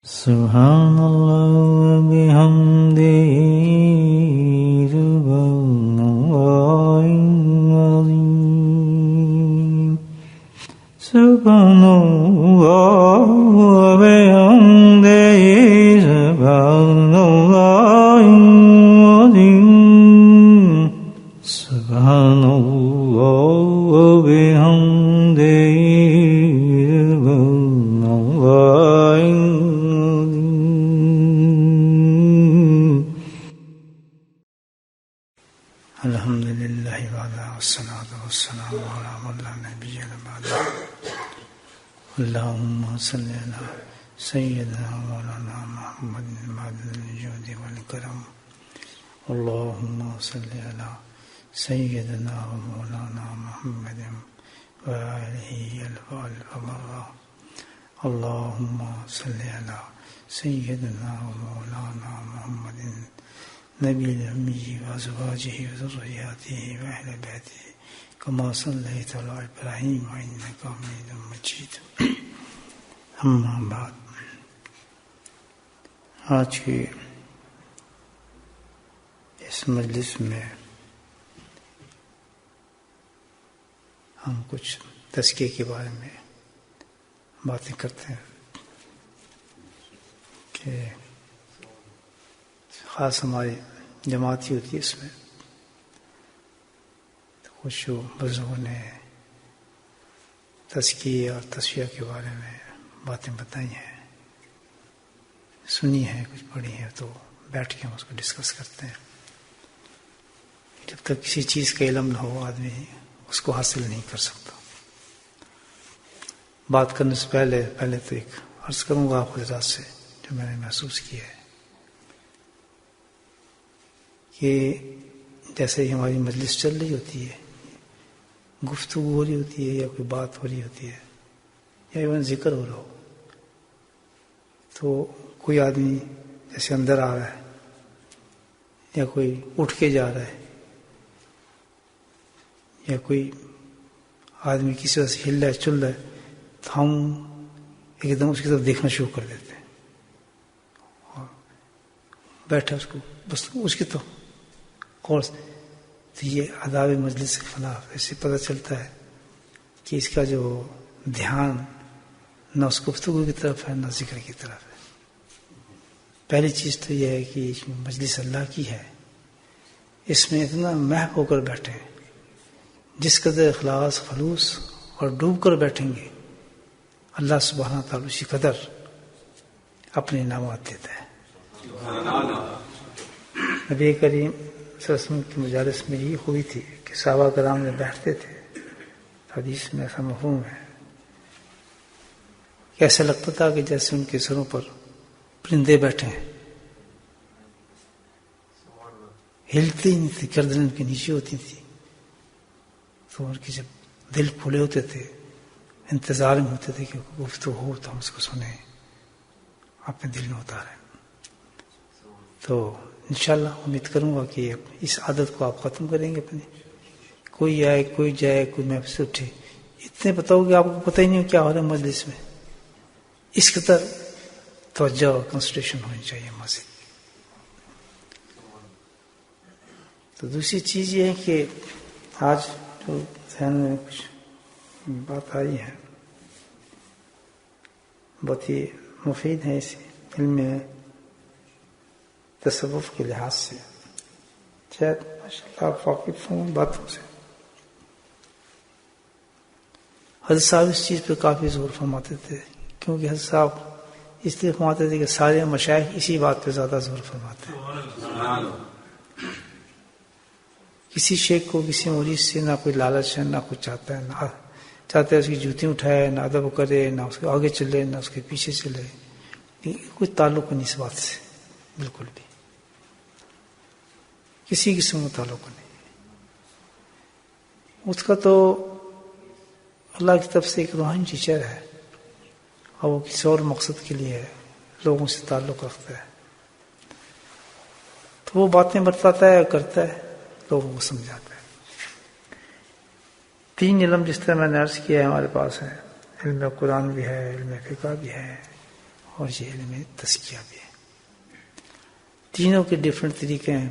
سبحان اللہ وبحمدہ سبحان اللہ العظیم سبحان اللہ وبحمدہ سبحان اللہ العظیم سبحان اللہ وبحمدہ الحمدللہ وعلا والصلاة والسلام علی من لا نبی بعدہ اللہم صلی علی سیدنا مولانا محمد معدن الجود والکرم اللہم صلی علی سیدنا مولانا محمد وآلہ الفال وبرہ اللہم صلی علی سیدنا مولانا محمد نبی الأمی وأزواجه وذرياته وأهل بيته كما صليت على إبراهيم إنك حميد مجيد أما بعد آج کی اس مجلس میں ہم کچھ تزکیے کے بارے میں باتیں کرتے ہیں کہ خاص ہماری جماعت ہی ہوتی ہے اس میں تو کچھ جو بزرگوں نے تزکیے اور تصفیہ کے بارے میں باتیں بتائی ہیں سنی ہیں کچھ پڑھی ہیں تو بیٹھ کے ہم اس کو ڈسکس کرتے ہیں جب تک کسی چیز کا علم نہ ہو آدمی اس کو حاصل نہیں کر سکتا بات کرنے سے پہلے تو ایک عرض کروں گا آپ حضرات سے جو میں نے محسوس کیا ہے کہ جیسے ہی ہماری مجلس چل رہی ہوتی ہے گفتگو ہو رہی ہوتی ہے یا کوئی بات ہو رہی ہوتی ہے یا ایون ذکر ہو رہا ہو تو کوئی آدمی جیسے اندر آ رہا ہے یا کوئی اٹھ کے جا رہا ہے یا کوئی آدمی کسی وجہ سے ہل رہا ہے چل رہا ہے تو ہم ایک دم اس کی طرف دیکھنا شروع کر دیتے ہیں اور بیٹھا اس کو بس اس کی تو یہ آداب مجلس کے خلاف ایسے پتہ چلتا ہے کہ اس کا جو دھیان نہ اس گفتگو کی طرف ہے نہ ذکر کی طرف ہے پہلی چیز تو یہ ہے کہ مجلس اللہ کی ہے اس میں اتنا محو ہو کر بیٹھے جس قدر اخلاص خلوص اور ڈوب کر بیٹھیں گے اللہ سبحانہ تعالیٰ اسی قدر اپنے انعامات دیتا ہے نبی کریم صلی اللہ علیہ وسلم کی مجالس میں یہ ہوئی تھی کہ صحابہ کرام میں بیٹھتے تھے حدیث میں ایسا مفہوم ہے کہ ایسا لگتا تھا کہ جیسے ان کے سروں پر پرندے بیٹھے ہیں ہلتی نہیں تھی گردن ان کے نیچے ہوتی تھی تو ان کے جب دل کھلے ہوتے تھے انتظار میں ہوتے تھے کہ گفتگو ہو تو ہم اس کو سنیں اپنے دل میں اتاریں تو انشاءاللہ امید کروں گا کہ اس عادت کو آپ ختم کریں گے اپنی کوئی آئے کوئی جائے کوئی محفل سے اٹھے اتنے بتاؤ کہ آپ کو پتہ ہی نہیں کیا ہو رہا ہے مجلس میں اس قدر توجہ اور کنسنٹریشن ہونی چاہیے مسجد تو دوسری چیز یہ ہے کہ آج جو ذہن میں کچھ بات آئی ہے بہت ہی مفید ہے اس علم میں تصوف کے لحاظ سے شاید ماشاءاللہ آپ واقف ہوں باتوں سے حضرت صاحب اس چیز پہ کافی زور فرماتے تھے کیونکہ حضرت صاحب اس لیے فرماتے تھے کہ سارے مشائخ اسی بات پہ زیادہ زور فرماتے ہیں کسی شیخ کو کسی مرید سے نہ کوئی لالچ ہے نہ کچھ چاہتا ہے نہ چاہتا ہے اس کی جوتیں اٹھائے نہ ادب کرے نہ اس کے آگے چلے نہ اس کے پیچھے چلے کوئی تعلق نہیں اس بات سے بالکل بھی کسی قسم کا تعلق نہیں اس کا تو اللہ کی طرف سے ایک روحانی ٹیچر ہے اور وہ کسی اور مقصد کے لیے لوگوں سے تعلق رکھتا ہے تو وہ باتیں بتاتا ہے کرتا ہے لوگوں کو سمجھاتا ہے 3 علم جس طرح میں نے عرض کیا ہے ہمارے پاس ہے علم قرآن بھی ہے علم فقہ بھی ہے اور یہ علم تزکیہ بھی ہے. تینوں کے ڈفرینٹ طریقے ہیں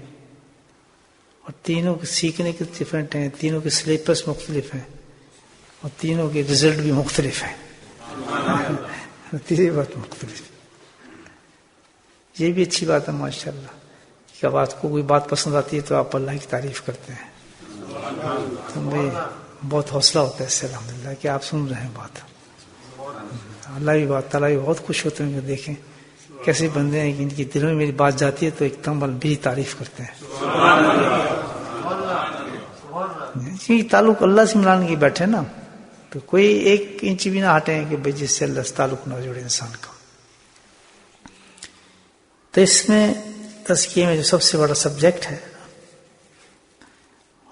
اور تینوں کے سیکھنے کے ڈفرینٹ ہیں, تینوں کے سلیبس مختلف ہیں اور تینوں کے رزلٹ بھی مختلف ہیں. تیسری بات مختلف. یہ بھی اچھی بات ہے ماشاء اللہ کہ اب آپ کو کوئی بات پسند آتی ہے تو آپ اللہ کی تعریف کرتے ہیں. تو مجھے بہت حوصلہ ہوتا ہے اس سے الحمدللہ کہ آپ سن رہے ہیں بات. اللہ بھی بات تعالیٰ بھی بہت خوش ہوتے ہیں کہ دیکھیں کیسے بندے ہیں کہ ان کی دلوں میں میری بات جاتی ہے تو ایک دم میری تعریف کرتے ہیں. کیونکہ تعلق اللہ سے ملانے کے بیٹھے نا, تو کوئی ایک انچ بھی نہ ہٹے کہ بھائی جس سے اللہ سے تعلق نہ جوڑے انسان کا. تو اس میں تزکیے میں جو سب سے بڑا سبجیکٹ ہے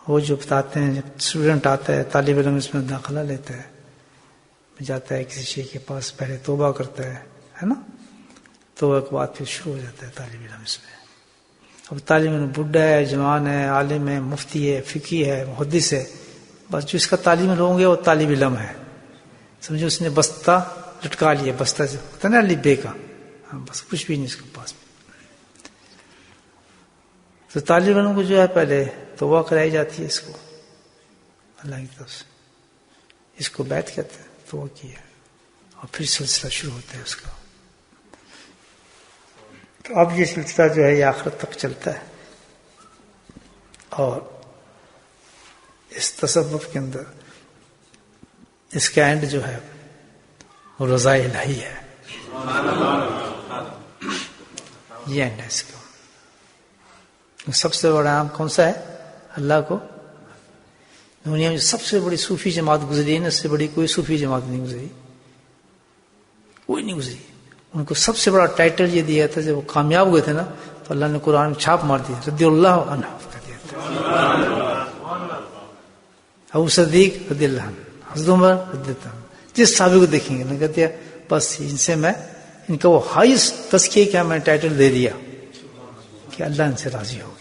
وہ جو بتاتے ہیں, جب اسٹوڈنٹ آتا ہے طالب علم اس میں داخلہ لیتا ہے, جاتا ہے کسی شیخ کے پاس, پہلے توبہ کرتا ہے نا, توبہ کے بعد پھر شروع ہو جاتا ہے طالب علم اس میں. اب طالب علم بڈھا ہے, جوان ہے, عالم ہے, مفتی ہے, فقی ہے, محدث ہے, بس جو اس کا تعلیم علم ہوں گے وہ طالب علم ہے. سمجھو اس نے بستہ لٹکا لیا, بستہ سے ہوتا ہے نا لبے کا, بس کچھ بھی نہیں اس کے پاس. تو طالب علم کو جو ہے پہلے توبہ کرائی جاتی ہے اس کو اللہ کی طرف سے, اس کو بیعت کہتے ہیں, توبہ کی ہے, اور پھر سلسلہ شروع ہوتا ہے اس کا. تو اب یہ سلسلہ جو ہے یہ آخرت تک چلتا ہے, اور اس تصوف کے اندر اس کا اینڈ جو ہے وہ رضا الہی ہے. یہ اینڈ ہے اس کا. سب سے بڑا عام کون سا ہے؟ اللہ کو. دنیا میں سب سے بڑی صوفی جماعت گزری ہے نا, اس سے بڑی کوئی صوفی جماعت نہیں گزری, کوئی نہیں گزری. ان کو سب سے بڑا ٹائٹل یہ دیا تھا, جب وہ کامیاب ہوئے تھے نا تو اللہ نے قرآن میں چھاپ مار دیا, رضی اللہ عنہ کر دیا تھا. ابو صدیق رضی اللہ عنہ, حضرت عمر رضی اللہ عنہ, جس صحابی کو دیکھیں گے میں کہتے ہیں بس ان سے میں ان کا وہ ہائیسٹ تزکیہ کیا میں ٹائٹل دے دیا کہ اللہ ان سے راضی ہو گیا.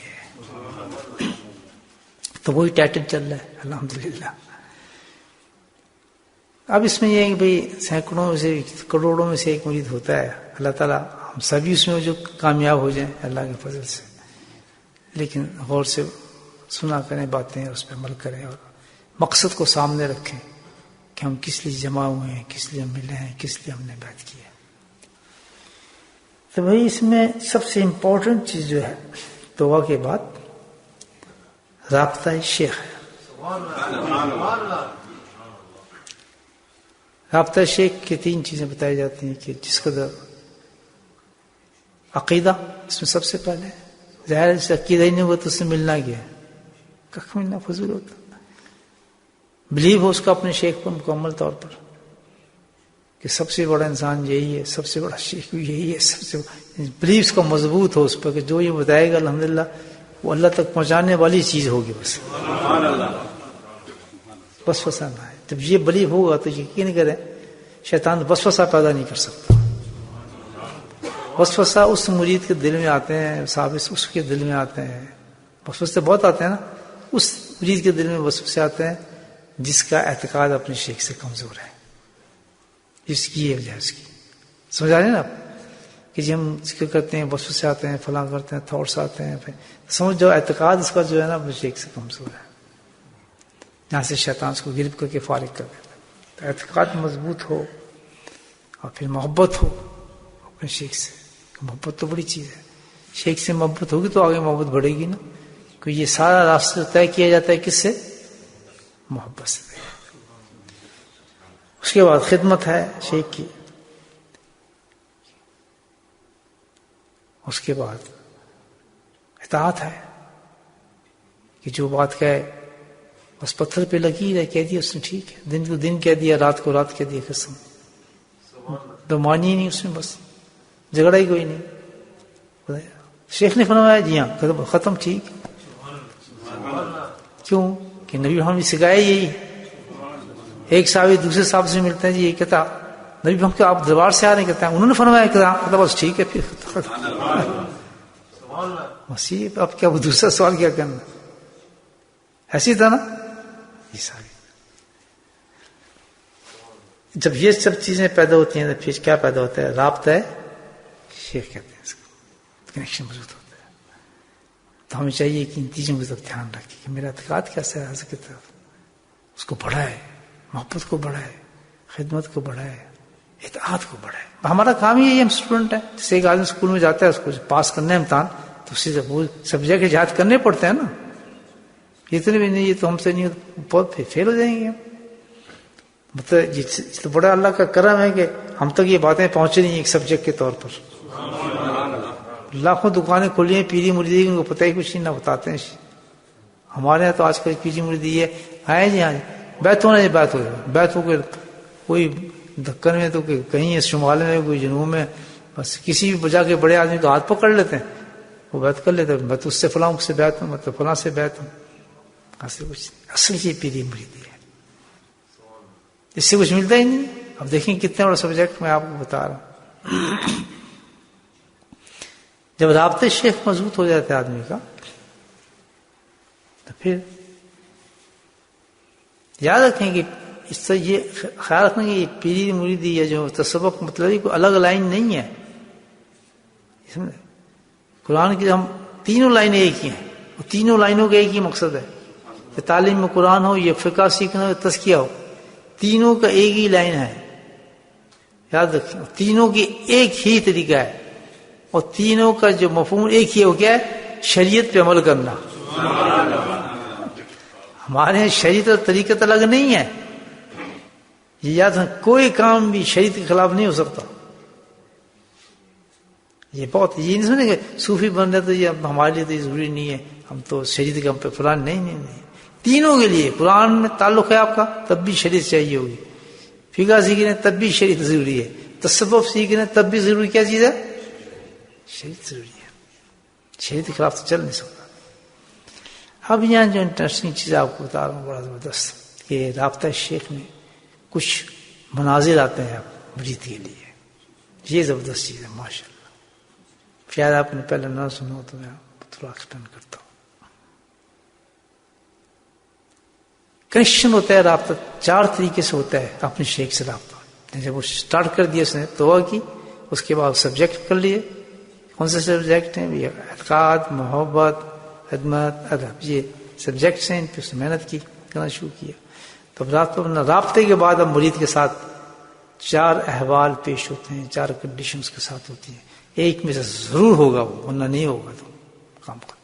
تو وہی ٹائٹل چل رہا ہے الحمدللہ. اب اس میں یہ ہے کہ بھئی سینکڑوں میں سے کروڑوں میں سے ایک مرید ہوتا ہے, اللہ تعالیٰ ہم سبھی اس میں جو کامیاب ہو جائیں اللہ کے فضل سے. لیکن غور سے سنا کریں باتیں, اس پہ عمل کریں اور مقصد کو سامنے رکھیں کہ ہم کس لیے جمع ہوئے ہیں, کس لیے ہم ملے ہیں, کس لیے ہم نے بیعت کی ہے. تو بھئی اس میں سب سے امپورٹنٹ چیز جو ہے توبہ کے بعد رابطہ شیخ ہے. رابطہ شیخ کی 3 چیزیں بتائی جاتی ہیں کہ جس قدر عقیدہ اس میں سب سے پہلے, ظاہر ہے عقیدہ ہی نہیں ہوا تو اس سے ملنا گیا, کخ ملنا فضول ہوتا. بلیو ہو اس کا اپنے شیخ پر مکمل طور پر کہ سب سے بڑا انسان یہی ہے, سب سے بڑا شیخ بھی یہی ہے, سب سے بلیو اس کا مضبوط ہو اس پر کہ جو یہ بتائے گا الحمدللہ وہ اللہ تک پہنچانے والی چیز ہوگی. بس وسوسہ نہ ہے. جب یہ بلیو ہوگا تو یقین کریں شیطان وسوسہ پیدا نہیں کر سکتا. وسوسہ اس مرید کے دل میں آتے ہیں, صاحب اس کے دل میں آتے ہیں, وسوسے بہت آتے ہیں نا, اس مرید کے دل میں وسوسے آتے ہیں جس کا اعتقاد اپنے شیخ سے کمزور ہے, جس کی یہ وجہ ہے اس کی. سمجھ آ رہے ہیں نا آپ کہ جی ہم ذکر کرتے ہیں وسوسے آتے ہیں, فلاں کرتے ہیں, تھاٹس آتے ہیں, پھر سمجھ جو اعتقاد اس کا جو ہے نا اپنے شیخ سے کمزور ہے, جہاں سے شیطان اس کو گرفت کر کے فارغ کر دیتا ہے. تو اعتقاد مضبوط ہو اور پھر محبت ہو اپنے شیخ سے. محبت تو بڑی چیز ہے, شیخ سے محبت ہوگی تو آگے محبت بڑھے گی نا, کیونکہ یہ سارا راستہ طے کیا جاتا ہے کس سے؟ محبت سے. اس کے بعد خدمت ہے شیخ کی, اس کے بعد اطاعت ہے کہ جو بات کہے بس پتھر پہ لگی رہے, کہہ دیا اس نے ٹھیک ہے, دن کو دن کہہ دیا, رات کو رات کہہ دیا, قسم تو مانی ہی نہیں اس میں, بس جھگڑا ہی کوئی نہیں. شیخ نے فرمایا جی ہاں ختم ٹھیک. کیوں کہ نبی محمد نے سکھایا یہی ہے. ایک صحابی دوسرے صاحب سے ملتے ہیں, جی یہ کہتا نبی محمد کہ آپ دربار سے آ رہے ہیں, کہتا ہے انہوں نے فرمایا کہتا بس ٹھیک ہے پھر مسیح. اب کیا وہ دوسرا سوال کیا کرنا, ایسی تھا نا یہ ساری. جب یہ سب چیزیں پیدا ہوتی ہیں تو پھر کیا پیدا ہوتا ہے؟ رابطہ ہے شیخ کہتے ہیں اس کو، کنیکشن مضبوط ہوتا ہے. تو ہمیں چاہیے کہ ان چیزوں کا دھیان رکھیں کہ میرا اعتقاد کیسا ہے حضرت کی طرف، اس کو بڑھائے، محبت کو بڑھائے، خدمت کو بڑھائے، اطاعت کو بڑھائے. ہمارا کام ہی یہی، ہم اسٹوڈنٹ ہیں. جیسے ایک آدمی اسکول میں جاتا ہے، اس کو پاس کرنا ہے امتحان، تو اسی سے وہ سبجیکٹ یاد کرنے پڑتے ہیں نا. اتنے بھی نہیں، یہ تو ہم سے نہیں، بہت فیل ہو جائیں گے ہم. مطلب یہ تو بڑا اللہ کا کرم ہے کہ ہم تک یہ باتیں پہنچ رہی ہیں ایک سبجیکٹ کے طور پر. لاکھوں دکانیں کھلی ہیں پیری مریدی کی، ان کو پتہ ہی کچھ نہیں، نہ بتاتے ہیں. ہمارے یہاں تو آج کل پیری مریدی ہے جی، ہاں جی بیت ہونا، یہ بیت ہو جائے، بیت ہو کے کوئی دکن میں تو کہیں ہے شمال میں، کوئی جنوب میں، بس کسی بھی بجا کے بڑے آدمی تو ہاتھ پکڑ لیتے ہیں، وہ بیت کر لیتے ہیں، میں تو اس سے فلاں سے بیت ہوں، میں تو فلاں سے بیت ہوں. ایسے کچھ اصل یہ پیری مریدی ہے، اس سے کچھ ملتا ہی نہیں. اب دیکھیں کتنے بڑا سبجیکٹ میں آپ کو بتا رہا ہوں. جب رابطے شیخ مضبوط ہو جاتے آدمی کا، تو پھر یاد رکھیں کہ اس سے یہ خیال رکھنا کہ یہ پیری مریدی یا جو تصوف مطلب کوئی الگ لائن نہیں ہے. قرآن کی ہم تینوں لائنیں ایک ہی ہیں، اور تینوں لائنوں کا ایک ہی مقصد ہے کہ تعلیم قرآن ہو، یہ فقہ سیکھنا ہو، تزکیہ ہو، تینوں کا ایک ہی لائن ہے. یاد رکھیں تینوں کی ایک ہی طریقہ ہے، اور تینوں کا جو مفہوم ایک ہی ہے، وہ کیا ہے؟ شریعت پہ عمل کرنا. ہمارے یہاں شریعت اور طریقت الگ نہیں ہے. یہ یاد رکھیں کوئی کام بھی شریعت کے خلاف نہیں ہو سکتا. یہ بہت یہ نہیں سمجھیں کہ صوفی بن رہے تو یہ ہمارے لیے تو یہ ضروری نہیں ہے، ہم تو شریعت کے ہم پہ فلان نہیں. تینوں کے لیے قرآن میں تعلق ہے آپ کا، تب بھی شریعت چاہیے ہوگی. فقہ سیکھنے تب بھی شریعت ضروری ہے. تصوف سیکھنے تب بھی ضروری کیا چیز ہے؟ شریعت ضروری ہے. شریعت کے خلاف تو چل نہیں سکتا. اب یہاں جو انٹرسٹنگ چیز آپ کو بتا رہا ہوں بڑا زبردست، کہ رابطہ شیخ میں کچھ مناظر آتے ہیں مرید کے لیے. یہ زبردست چیز ہے ماشاء اللہ. شاید آپ نے پہلے نہ سنا ہو تو میں تھوڑا ایکسپلین کرتا ہوں. کنیکشن ہوتا ہے، رابطہ 4 طریقے سے ہوتا ہے اپنے شیخ سے رابطہ. جب وہ اسٹارٹ کر دیا، اس نے توبہ کی، اس کے بعد سبجیکٹ کر لیے. کون سے سبجیکٹ ہیں؟ اعتقاد، محبت، خدمت، ادب، یہ سبجیکٹس ہیں. ان پہ اس نے محنت کی، کرنا شروع کیا. تب رابطے کے بعد اب مرید کے ساتھ 4 احوال پیش ہوتے ہیں، 4 کنڈیشنز کے ساتھ ہوتی ہیں. ایک میں سے ضرور ہوگا وہ، ورنہ نہیں ہوگا تو کام کرتا.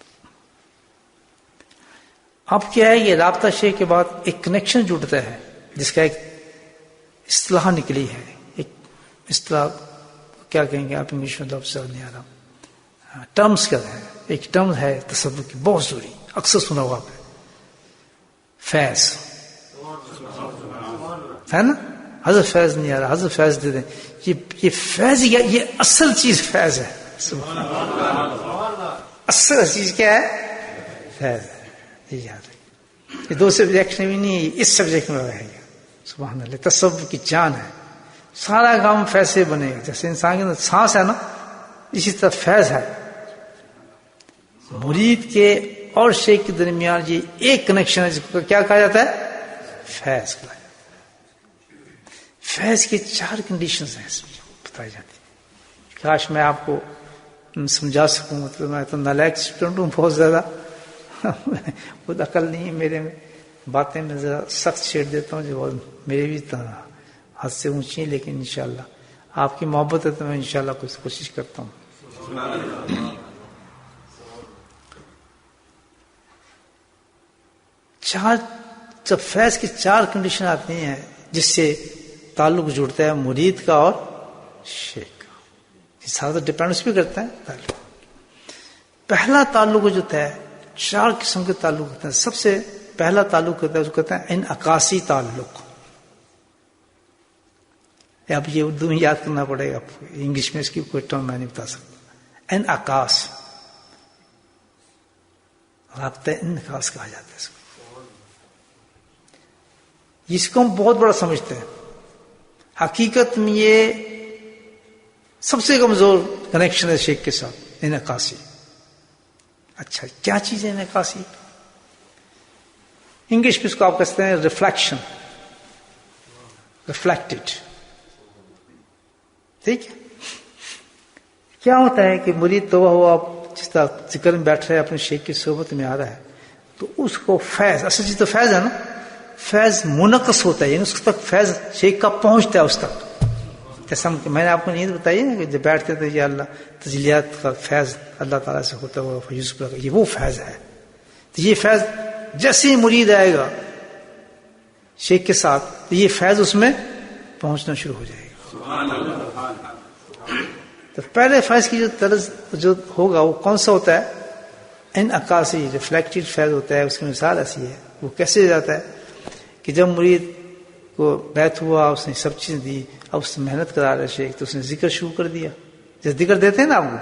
اب کیا ہے، یہ رابطہ شیخ کے بعد ایک کنیکشن جڑتا ہے، جس کا ایک اصطلاح نکلی ہے. ایک اصطلاح کیا کہیں گے آپ، انگلش میں لفظ نہیں آ رہا، ٹرمز کا ہے. ایک ٹرم ہے تصوف کی بہت ضروری، اکثر سنا ہوا آپ نے، فیض ہے نا. حضرت فیض نہیں آ رہا، حضرت فیض دے دیں. یہ فیض، یہ اصل چیز فیض ہے. اصل چیز کیا ہے؟ فیض ہے. یہ یاد ہے. یہ 2 سبجیکٹ میں بھی نہیں، اس سبجیکٹ میں رہے گا. سبحان اللہ، تصوف کی جان ہے. سارا کام فیض سے بنے گا. جیسے انسان کے اندر سانس ہے نا، اسی طرح فیض ہے. مرید کے اور شیخ کے درمیان یہ ایک کنیکشن ہے، جس کو کیا کہا جاتا ہے؟ فیض کہا جاتا ہے. فیض کی 4 کنڈیشنز ہیں اس میں بتائی جاتی ہیں. کاش میں آپ کو سمجھا سکوں، مطلب میں تو نالائق اسٹوڈنٹ ہوں بہت زیادہ، خود عقل نہیں ہے میرے میں. باتیں میں ذرا سخت چھیڑ دیتا ہوں جو میرے بھی حد سے اونچی ہیں، لیکن انشاءاللہ آپ کی محبت ہے تو میں انشاءاللہ کچھ کوشش کرتا ہوں. جب فیض کی 4 کنڈیشن آتی ہیں جس سے تعلق جڑتا ہے مرید کا اور شیخ کا. یہ سارا تو ڈپینڈس بھی کرتا ہے تعلق. پہلا تعلق جو ہوتا ہے، 4 قسم کے تعلق ہوتے ہیں. سب سے پہلا تعلق ہوتا ہے اس کو کہتے ہیں انعکاسی تعلق. اب یہ اردو میں یاد کرنا پڑے گا، انگلش میں اس کی کوئی ٹرم میں نہیں بتا سکتا. انعکاس، رابطہ انعکاس کہا جاتا ہے اس کو. جس کو ہم بہت بڑا سمجھتے ہیں، حقیقت میں یہ سب سے کمزور کنیکشن ہے شیخ کے ساتھ، انعکاسی. اچھا کیا چیز ہے انعکاسی؟ انگلش میں اس کو آپ کہتے ہیں ریفلیکشن، ریفلیکٹڈ. ٹھیک ہے، کیا ہوتا ہے کہ مرید توبہ ہوا، جس طرح ذکر میں بیٹھ رہا ہے، اپنے شیخ کی صحبت میں آ رہا ہے، تو اس کو فیض، اصل چیز تو فیض ہے نا، فیض منقص ہوتا ہے، یعنی اس تک فیض شیخ کا پہنچتا ہے اس تک. جیسا میں نے آپ کو نیت بتائی ہے نا کہ جب بیٹھتے تھے یا اللہ تجلیات کا فیض اللہ تعالیٰ سے ہوتا ہوا فیض پر، یہ وہ فیض ہے. تو یہ فیض جیسے ہی مرید آئے گا شیخ کے ساتھ، تو یہ فیض اس میں پہنچنا شروع ہو جائے گا. تو پہلے فیض کی جو طرز جو ہوگا وہ کون سا ہوتا ہے؟ ان عکاسی ریفلیکٹڈ فیض ہوتا ہے. اس کی مثال ایسی ہے، وہ کیسے جاتا ہے کہ جب مرید کو بیعت ہوا، اس نے سب چیزیں دی، اب اس نے محنت کرا رہا شیخ، تو اس نے ذکر شروع کر دیا، جیسے ذکر دیتے ہیں نا آپ کو.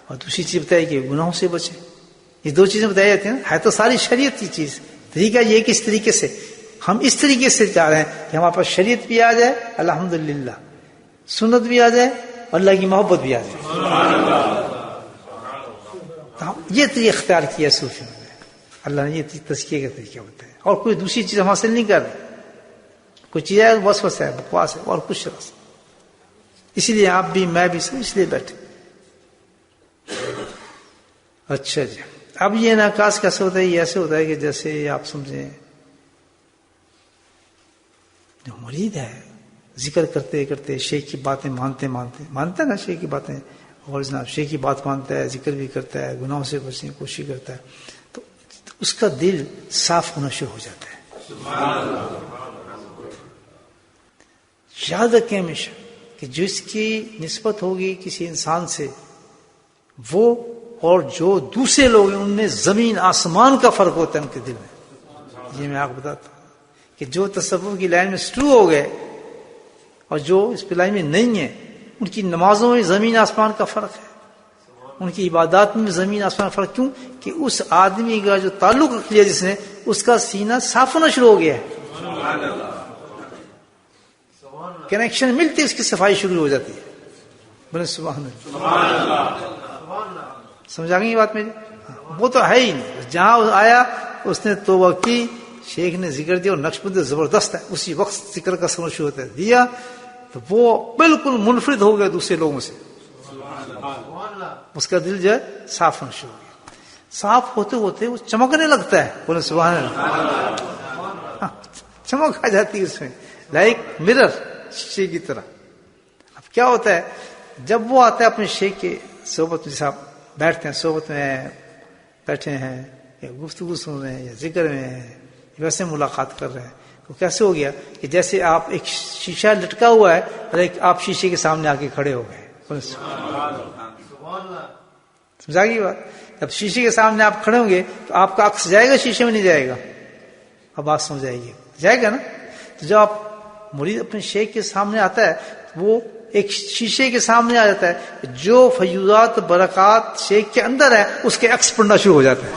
اور دوسری چیز بتائی کہ گناہوں سے بچے. یہ دو چیزیں بتائی جاتی ہیں، ہے تو ساری شریعت کی چیز. طریقہ یہ کہ اس طریقے سے ہم اس طریقے سے چاہ رہے ہیں کہ ہمارے پاس شریعت بھی آ جائے الحمدللہ، سنت بھی آ جائے، اللہ کی محبت بھی آ جائے. یہ طریقہ اختیار کیا صوفیوں نے، اللہ نے یہ تزکیے کا طریقہ بتایا. اور کوئی دوسری چیز ہم حاصل نہیں کر رہے. کوئی چیز ہے وسوسہ ہے، بکواس ہے، اور کچھ نہیں. اسی لیے آپ بھی میں بھی سب اس لیے بیٹھے. اچھا جی، اب یہ انعکاس کیسے ہوتا ہے؟ یہ ایسے ہوتا ہے کہ جیسے آپ سمجھیں جو مرید ہے ذکر کرتے کرتے شیخ کی باتیں مانتا ہے نا، شیخ کی باتیں، اور جناب شیخ کی بات مانتا ہے، ذکر بھی کرتا ہے، گناہوں سے بچنے کی کوشش کرتا ہے، تو اس کا دل صاف ہونا شروع ہو جاتا ہے. یاد رکھیں ہمیشہ کہ جس کی نسبت ہوگی کسی انسان سے، وہ اور جو دوسرے لوگ ہیں ان میں زمین آسمان کا فرق ہوتا ہے ان کے دل میں. یہ میں آپ کو بتاتا ہوں کہ جو تصوف کی لائن میں شروع ہو گئے اور جو اس پہ لائن میں نہیں ہے، ان کی نمازوں میں زمین آسمان کا فرق ہے، ان کی عبادات میں زمین آسمان کا فرق. کیوں کہ اس آدمی کا جو تعلق رکھ لیا جس نے، اس کا سینہ صاف ہونا شروع ہو گیا ہے، کنیکشن ملتی ہے، اس کی صفائی شروع ہو جاتی ہے. بولے سبحان اللہ. سمجھا گئی یہ بات میری؟ وہ تو ہے ہی نہیں. جہاں آیا اس نے توبہ کی، شیخ نے ذکر دیا، اور نقش بندی زبردست ہے، اسی وقت ذکر کا سمجھ شروع ہوتا ہے، دیا تو وہ بالکل منفرد ہو گیا دوسرے لوگوں سے. اس کا دل جو ہے صاف ہونا شروع ہو گیا. صاف ہوتے ہوتے وہ چمکنے لگتا ہے. بولے سبحان اللہ. چمک آ جاتی ہے اس میں، لائک مرر، شیخ کی طرح. اب کیا ہوتا ہے جب وہ آتا ہے اپنے شیخ کے صحبت میں، جیسا بیٹھتے ہیں صحبت میں بیٹھے ہیں، یا گفتگو سن رہے ہیں، یا ذکر میں ہیں، ویسے ملاقات کر رہے ہیں، تو کیسے ہو گیا کہ جیسے آپ ایک شیشہ لٹکا ہوا ہے اور ایک آپ شیشے کے سامنے آ کے کھڑے ہو گئے. سمجھا گئی بات؟ جب شیشے کے سامنے آپ کھڑے ہوں گے تو آپ کا عکس جائے گا، شیشے میں نہیں جائے گا. اب بات سمجھ آئے گی، جائے گا نا. تو جب آپ مرید اپنے شیخ کے سامنے آتا ہے، وہ ایک شیشے کے سامنے آ جاتا ہے، جو فیوضات برکات شیخ کے اندر ہے اس کے عکس پڑنا شروع ہو جاتا ہے.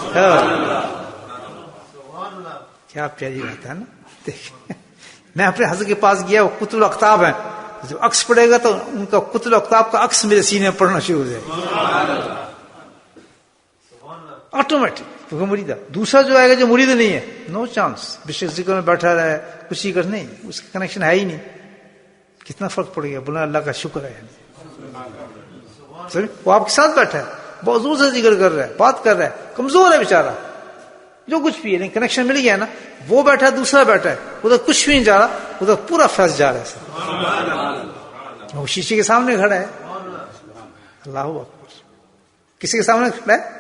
کیا پیاری بات ہے نا. دیکھیں میں اپنے حضرت کے پاس گیا، وہ قطب الاقطاب ہیں، جب عکس پڑے گا تو ان کا قطب الاقطاب کا عکس میرے سینے میں پڑنا شروع ہو جائے گا آٹومیٹک. کیونکہ مرید ہے. دوسرا جو آئے گا جو مرید نہیں ہے، نو چانس. بے شک ذکر میں بیٹھا رہا ہے، کچھ ہی کر نہیں، اس کا کنیکشن ہے ہی نہیں. کتنا فرق پڑ گیا. بولنا اللہ کا شکر ہے. وہ آپ کے ساتھ بیٹھا ہے، بہت زور سے ذکر کر رہا ہے، بات کر رہا ہے، کمزور ہے بیچارہ، جو کچھ بھی ہے، لیکن کنیکشن مل گیا نا. وہ بیٹھا، دوسرا بیٹھا ہے، ادھر کچھ بھی نہیں جا رہا، ادھر پورا فیض جا رہا ہے. وہ شیشے کے سامنے کھڑا ہے. اللہ اکبر. کسی کے سامنے کھڑا ہے؟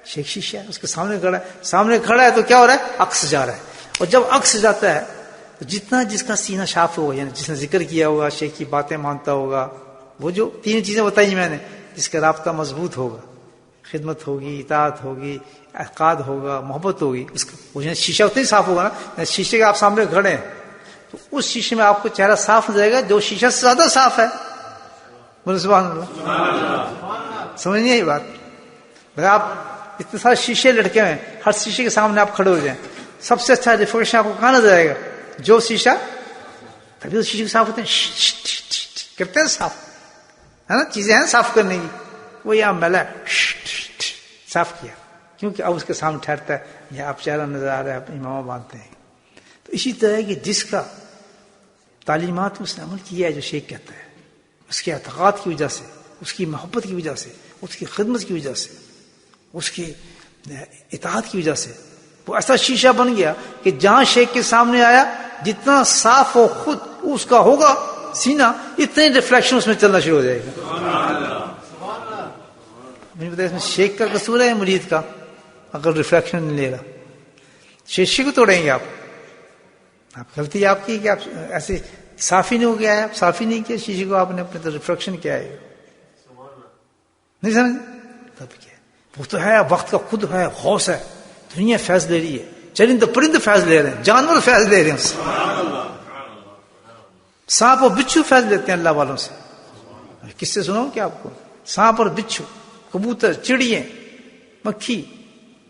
شیخ شیشہ ہے، اس کے سامنے کھڑا ہے. سامنے کھڑا ہے تو کیا ہو رہا ہے؟ عکس جا رہا ہے. اور جب عکس جاتا ہے تو جتنا جس کا سینہ صاف ہوگا، یعنی جس نے ذکر کیا ہوگا، شیخ کی باتیں مانتا ہوگا، وہ جو تین چیزیں بتائی میں نے، جس کا رابطہ مضبوط ہوگا، خدمت ہوگی، اطاعت ہوگی، اعتقاد ہوگا، محبت ہوگی، اس کا وہ شیشہ اتنا ہی صاف ہوگا نا. شیشے کے آپ سامنے کھڑے ہیں تو اس شیشے میں آپ کو چہرہ صاف ہو جائے گا جو شیشہ سے زیادہ صاف ہے. بولے سبحان اللہ. سمجھ نہیں آئی بات؟ بھائی آپ اتنے سارے شیشے لٹکے ہوئے ہیں، ہر شیشے کے سامنے آپ کھڑے ہو جائیں، سب سے اچھا ریفریکشن آپ کو کہاں نظر آئے گا؟ جو شیشہ، تبھی تو شیشے صاف ہوتے ہیں، کرتے ہیں صاف، ہے نا. چیزیں ہیں صاف کرنے کی، وہ یہاں میلا صاف کیا، کیونکہ اب اس کے سامنے ٹھہرتا ہے، یا آپ چہرہ نظر آ رہا ہے، اپنی امامہ باندھتے ہیں. تو اسی طرح کہ جس کا تعلیمات اس نے عمل کیا ہے، جو شیخ کہتا ہے، اس کے اعتقاد کی وجہ سے اس کی محبت کی وجہ سے، اس کی خدمت کی وجہ سے، اس کی اطاعت کی وجہ سے وہ ایسا شیشہ بن گیا کہ جہاں شیخ کے سامنے آیا جتنا صاف وہ خود اس کا ہوگا سینہ، اتنے ریفلیکشن اس میں چلنا شروع ہو جائے گا. مجھے بتایا اس میں شیخ کا قصور ہے مرید کا؟ اگر ریفلیکشن نہیں لے رہا شیشے کو توڑیں گے آپ غلطی آپ کی کہ آپ ایسے صاف ہی نہیں ہو گیا ہے، آپ صاف ہی نہیں کیا شیشے کو، آپ نے اپنے تو ریفلیکشن کیا ہے نہیں سمجھ تب کیا وہ تو ہے وقت کا خود ہے، غوث ہے، دنیا فیض لے رہی ہے، چرند پرند فیض لے رہے ہیں، جانور فیض لے رہے ہیں، سانپ اور بچھو فیض لیتے ہیں اللہ والوں سے. کس سے سناؤں کیا آپ کو؟ سانپ اور بچھو، کبوتر، چڑیے، مکھی،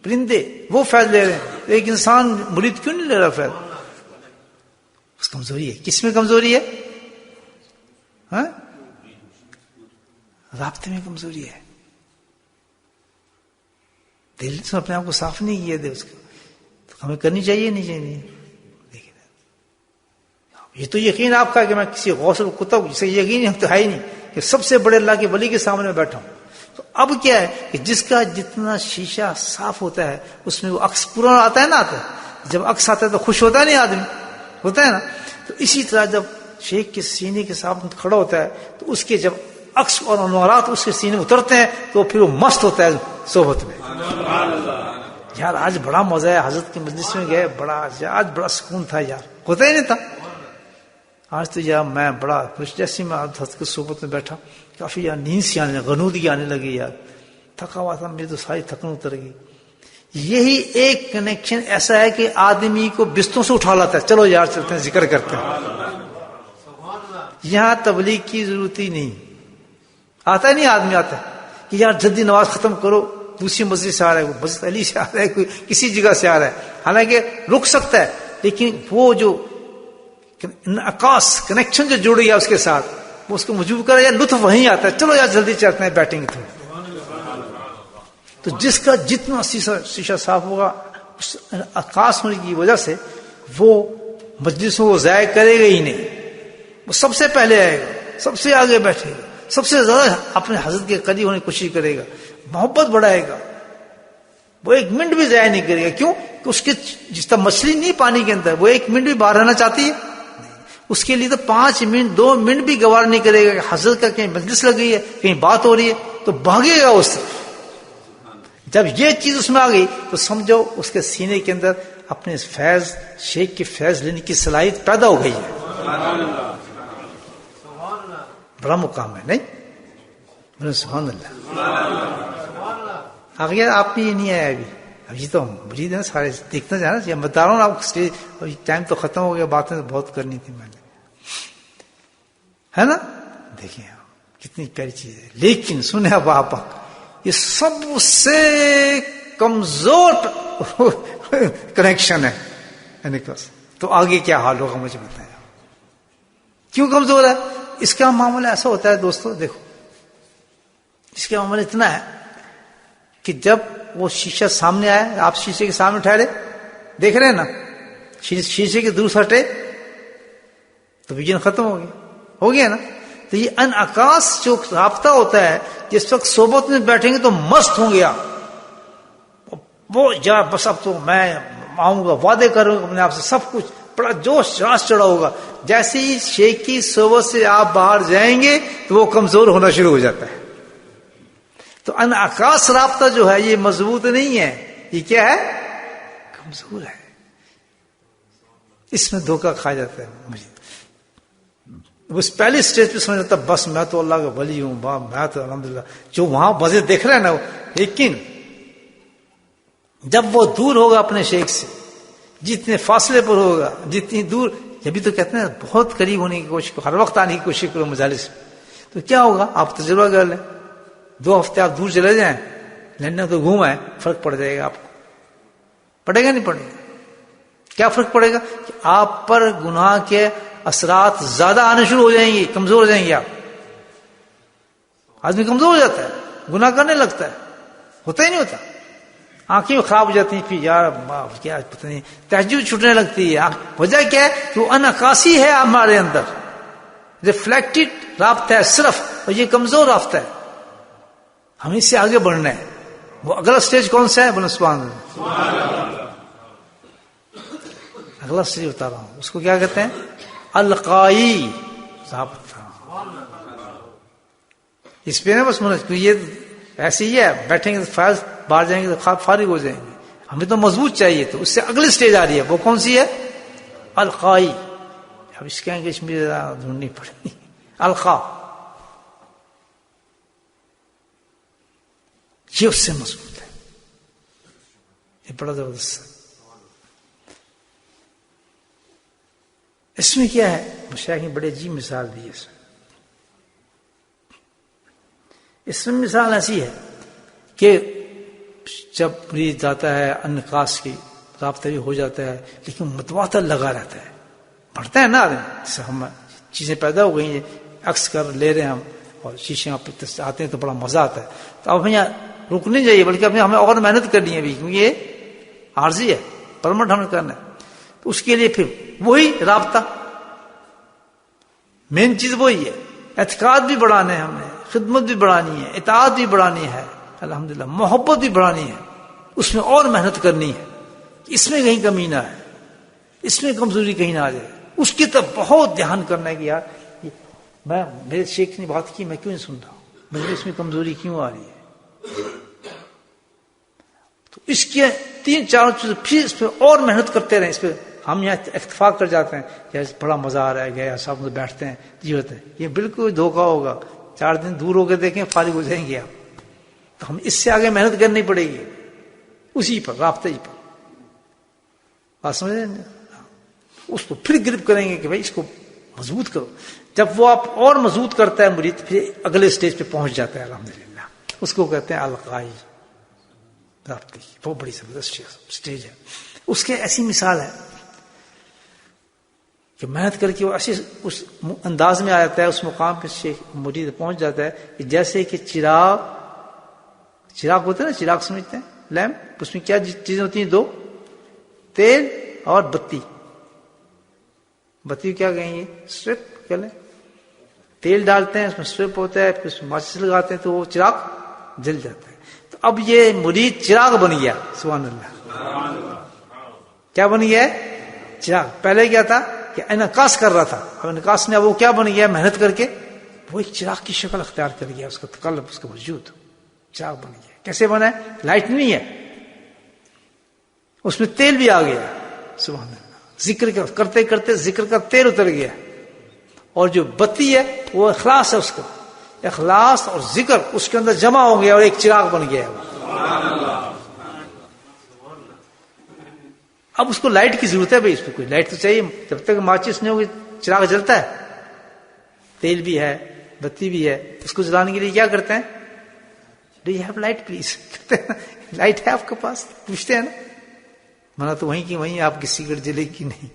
پرندے وہ فیض لے رہے ہیں. ایک انسان مرید کیوں نہیں لے رہا فیض؟ اس کمزوری ہے. کس میں کمزوری ہے؟ ہاں رابطے میں کمزوری ہے. دل سے اپنے آپ کو صاف نہیں کیا دے اس کو، تو ہمیں کرنی چاہیے نہیں چاہیے. یہ تو یقین آپ کا کہ میں کسی غوث القطب جسے یقین تو ہے ہی نہیں کہ سب سے بڑے اللہ کے ولی کے سامنے میں بیٹھا ہوں. تو اب کیا ہے کہ جس کا جتنا شیشہ صاف ہوتا ہے اس میں وہ عکس پورا آتا ہے نا، آتا ہے. جب عکس آتا ہے تو خوش ہوتا ہے نہیں آدمی، ہوتا ہے نا. تو اسی طرح جب شیخ کے سینے کے سامنے کھڑا ہوتا ہے تو اس کے جب عکس اور انوارات اس کے سینے میں اترتے ہیں تو پھر وہ مست ہوتا ہے صحبت میں. یار آج بڑا مزہ ہے، حضرت کی مجلس میں گئے، آج بڑا سکون تھا یار، ہوتا ہی نہیں تھا. آج تو یار میں بڑا خوش، جیسے میں حضرت کی صحبت میں بیٹھا کافی یار نیند سی آنے، غنودگی آنے لگی یار، تھکا ہوا تھا، میری تو ساری تھکن اتر گئی. یہی ایک کنیکشن ایسا ہے کہ آدمی کو بستوں سے اٹھا لاتا ہے، چلو یار چلتے ہیں ذکر کرتے ہیں. یہاں تبلیغ کی ضرورت ہی نہیں، آتا ہی نہیں آدمی، آتا ہے کہ یار جلدی نماز ختم کرو، دوسری مسجد سے آ رہا ہے، وہ مسجد علی سے آ رہا ہے، کوئی کسی جگہ سے آ رہا ہے، حالانکہ رک سکتا ہے، لیکن وہ جو عکاس کنیکشن جو جڑ گیا اس کے ساتھ وہ اس کو مجبور کرے، یا لطف وہیں آتا ہے، چلو یار جلدی چلتے ہیں بیٹھیں گے. تو جس کا جتنا شیشہ صاف ہوگا اس عکاس ہونے کی وجہ سے وہ مجلسوں کو ضائع کرے گا ہی نہیں. وہ سب سے پہلے آئے گا، سب سے آگے بیٹھے گا، سب سے زیادہ اپنے حضرت کے قریب ہونے کی کوشش کرے گا، محبت بڑھائے گا. وہ ایک منٹ بھی ضائع نہیں کرے گا. کیوں کہ اس کے جس طرح مچھلی نہیں پانی کے اندر، وہ ایک منٹ بھی باہر رہنا چاہتی ہے، اس کے لیے تو 5 منٹ 2 منٹ بھی گوار نہیں کرے گا کہ حضرت کا کہیں مجلس لگ گئی ہے، کہیں بات ہو رہی ہے تو بھاگے گا اس سے. جب یہ چیز اس میں آ گئی تو سمجھو اس کے سینے کے اندر اپنے فیض، شیخ کی فیض لینے کی صلاحیت پیدا ہو گئی ہے. بڑا مقام ہے نہیں؟ سبحان اللہ. آگے آپ میں یہ نہیں آیا ابھی تو مرید ہے نا سارے، دیکھنا جانا چاہیے. میں بتا رہا ہوں آپ، ابھی ٹائم تو ختم ہو گیا، باتیں تو بہت کرنی تھی میں نے، ہے نا. دیکھیں کتنی پیاری چیز ہے. لیکن سنیں اب آپ، یہ سب سے کمزور کنیکشن ہے. تو آگے کیا حال ہوگا مجھے بتائیں. کیوں کمزور ہے؟ اس کا معاملہ ایسا ہوتا ہے دوستو، دیکھو اس کا معاملہ اتنا ہے کہ جب وہ شیشہ سامنے آئے، آپ شیشے کے سامنے ٹھہرے دیکھ رہے ہیں نا، شیشے کے دور ہٹے تو ویژن ختم ہو گیا نا. تو یہ انعکاس جو رابطہ ہوتا ہے، جس وقت صحبت میں بیٹھیں گے تو مست ہوں گے آپ، وہ یا بس اب تو میں آؤں گا، وعدے کروں گا اپنے آپ سے، سب کچھ بڑا جوش راس چڑھا ہوگا. جیسے ہی شیخ کی صحبت سے آپ باہر جائیں گے تو وہ کمزور ہونا شروع ہو جاتا ہے. تو انعکاس رابطہ جو ہے یہ مضبوط نہیں ہے، یہ کیا ہے؟ کمزور ہے. اس میں دھوکہ کھا جاتا ہے مجھے. اس پہلی سٹیج پہ سمجھ جاتا بس میں تو اللہ کا ولی ہوں، میں تو الحمدللہ، جو وہاں مزے دیکھ رہے ہیں نا. لیکن جب وہ دور ہوگا اپنے شیخ سے، جتنے فاصلے پر ہوگا، جتنی دور، جبھی تو کہتے ہیں بہت قریب ہونے کی کوشش کرو، ہر وقت آنے کی کوشش کرو مجالس میں. تو کیا ہوگا؟ آپ تجربہ کر لیں، 2 ہفتے آپ دور چلے جائیں، لندن تو گھوم آئے، فرق پڑ جائے گا آپ کو. پڑے گا نہیں پڑے گا؟ کیا فرق پڑے گا؟ کہ آپ پر گناہ کے اثرات زیادہ آنے شروع ہو جائیں گے، کمزور ہو جائیں گے آپ. آدمی کمزور ہو جاتا ہے، گناہ کرنے لگتا ہے، ہوتا ہی نہیں ہوتا. آنکھیں خراب ہو جاتی ہیں، پھر یار کیا پتہ نہیں، تہجد چھوٹنے لگتی ہے. وجہ کیا ہے؟ کہ وہ انعکاسی ہے ہمارے اندر، ریفلیکٹڈ رابطہ ہے صرف، اور یہ کمزور رابطہ ہے. ہمیں اس سے آگے بڑھنا ہے. وہ اگلا سٹیج کون سا ہے؟ بولے سبحان اللہ. اگلا سٹیج بتا رہا ہوں، اس کو کیا کہتے ہیں؟ القائی. اس پہ نا بس یہ ایسے ہی ہے، بیٹھیں گے فائز باہر جائیں گے تو فارغ ہو جائیں گے. ہمیں تو مضبوط چاہیے، تو اس سے اگلی سٹیج آ رہی ہے. وہ کون سی ہے؟ القائی. اب اس کے انگلش میں ڈھونڈنی پڑے گی. القا، یہ اس سے مضبوط ہے. یہ بڑا زبردست ہے. اس میں کیا ہے؟ مشایخ نے بڑے عجیب مثال دی ہے. اس میں مثال ایسی ہے کہ جب مریض جاتا ہے انکاس کی رابطہ بھی ہو جاتا ہے، لیکن متواتر لگا رہتا ہے. پڑھتا ہے نا آدمی، جیسے ہم چیزیں پیدا ہو گئی ہیں، عکس کر لے رہے ہیں ہم، اور شیشے آتے ہیں تو بڑا مزہ آتا ہے. تو اب ہمیں رک نہیں چاہیے، بلکہ ہمیں اور محنت کرنی ہے بھی، کیونکہ یہ عارضی ہے، پرمنٹ ہمیں کرنا ہے. تو اس کے لیے پھر وہی رابطہ، مین چیز وہی ہے. اعتقاد بھی بڑھانا ہے ہم نے، خدمت بھی بڑھانی ہے، اطاعت بھی بڑھانی ہے، الحمدللہ محبت بھی بڑھانی ہے. اس میں اور محنت کرنی ہے، اس میں کہیں کمی نہ ہے، اس میں کمزوری کہیں نہ آ جائے. اس کی طرف بہت دھیان کرنا ہے کہ یار میں میرے شیخ نے بات کی، میں کیوں نہیں سن رہا ہوں، مجھے اس میں کمزوری کیوں آ رہی ہے. تو اس کے 3-4 چیزیں پھر اس پہ اور محنت کرتے رہیں. اس پہ ہم یہاں اتفاق کر جاتے ہیں کہ بڑا مزہ آ رہا ہے، گیا سب لوگ بیٹھتے ہیں، یہ ہوتا ہے. یہ بالکل دھوکہ ہوگا. 4 دن دور ہو کے دیکھیں، فارغ ہو جائیں گے آپ. تو ہم اس سے آگے محنت کرنی پڑے گی، اسی پر، رابطے ہی پر. بات سمجھ رہے ہیں؟ اس کو پھر گرپ کریں گے کہ بھائی اس کو مضبوط کرو. جب وہ آپ اور مضبوط کرتا ہے مرید، پھر اگلے سٹیج پہ پہنچ جاتا ہے الحمدللہ. اس کو کہتے ہیں القائی، رابطے کی. بہت بڑی زبردست سٹیج ہے. اس کے ایسی مثال ہے کہ محنت کر کے وہ ایسے اس انداز میں آ جاتا ہے، اس مقام پہ شیخ مرید پہنچ جاتا ہے کہ جیسے کہ چراغ ہوتا ہے نا، چراغ سمجھتے ہیں، لیمپ. اس میں کیا چیزیں ہوتی ہیں؟ 2، تیل اور بتی. بتی کیا کہیں گے؟ اسٹرپ کر لیں. تیل ڈالتے ہیں، اس میں اسٹرپ ہوتا ہے، پھر اس میں ماچس لگاتے ہیں تو وہ چراغ جل جاتا ہے. تو اب یہ مرید چراغ بن گیا. سبحان اللہ. کیا بن گیا ہے؟ چراغ. پہلے کیا تھا کہ انعکاس کر رہا تھا. اب انعکاس نے وہ کیا بن گیا؟ محنت کر کے وہ ایک چراغ کی شکل اختیار کر گیا. اس کا قلب، اس کا وجود چراغ بن گیا. کیسے بنا ہے؟ لائٹ نہیں ہے، اس میں تیل بھی آ گیا. سبحان اللہ. ذکر کرتے کرتے ذکر کا تیل اتر گیا. اور جو بتی ہے وہ اخلاص ہے، اس کا اخلاص اور ذکر اس کے اندر جمع ہو گیا اور ایک چراغ بن گیا. اب اس کو لائٹ کی ضرورت ہے بھائی، اس پہ کوئی لائٹ تو چاہیے. جب تک ماچس نہیں ہوگی چراغ جلتا ہے. تیل بھی ہے، بتی بھی ہے. اس کو جلانے کے لیے کیا کرتے ہیں؟ Do you have light please? Light ہے آپ کے پاس؟ پوچھتے ہیں نا. مانا تو وہیں کی وہیں آپ کی سگریٹ جلے گی نہیں،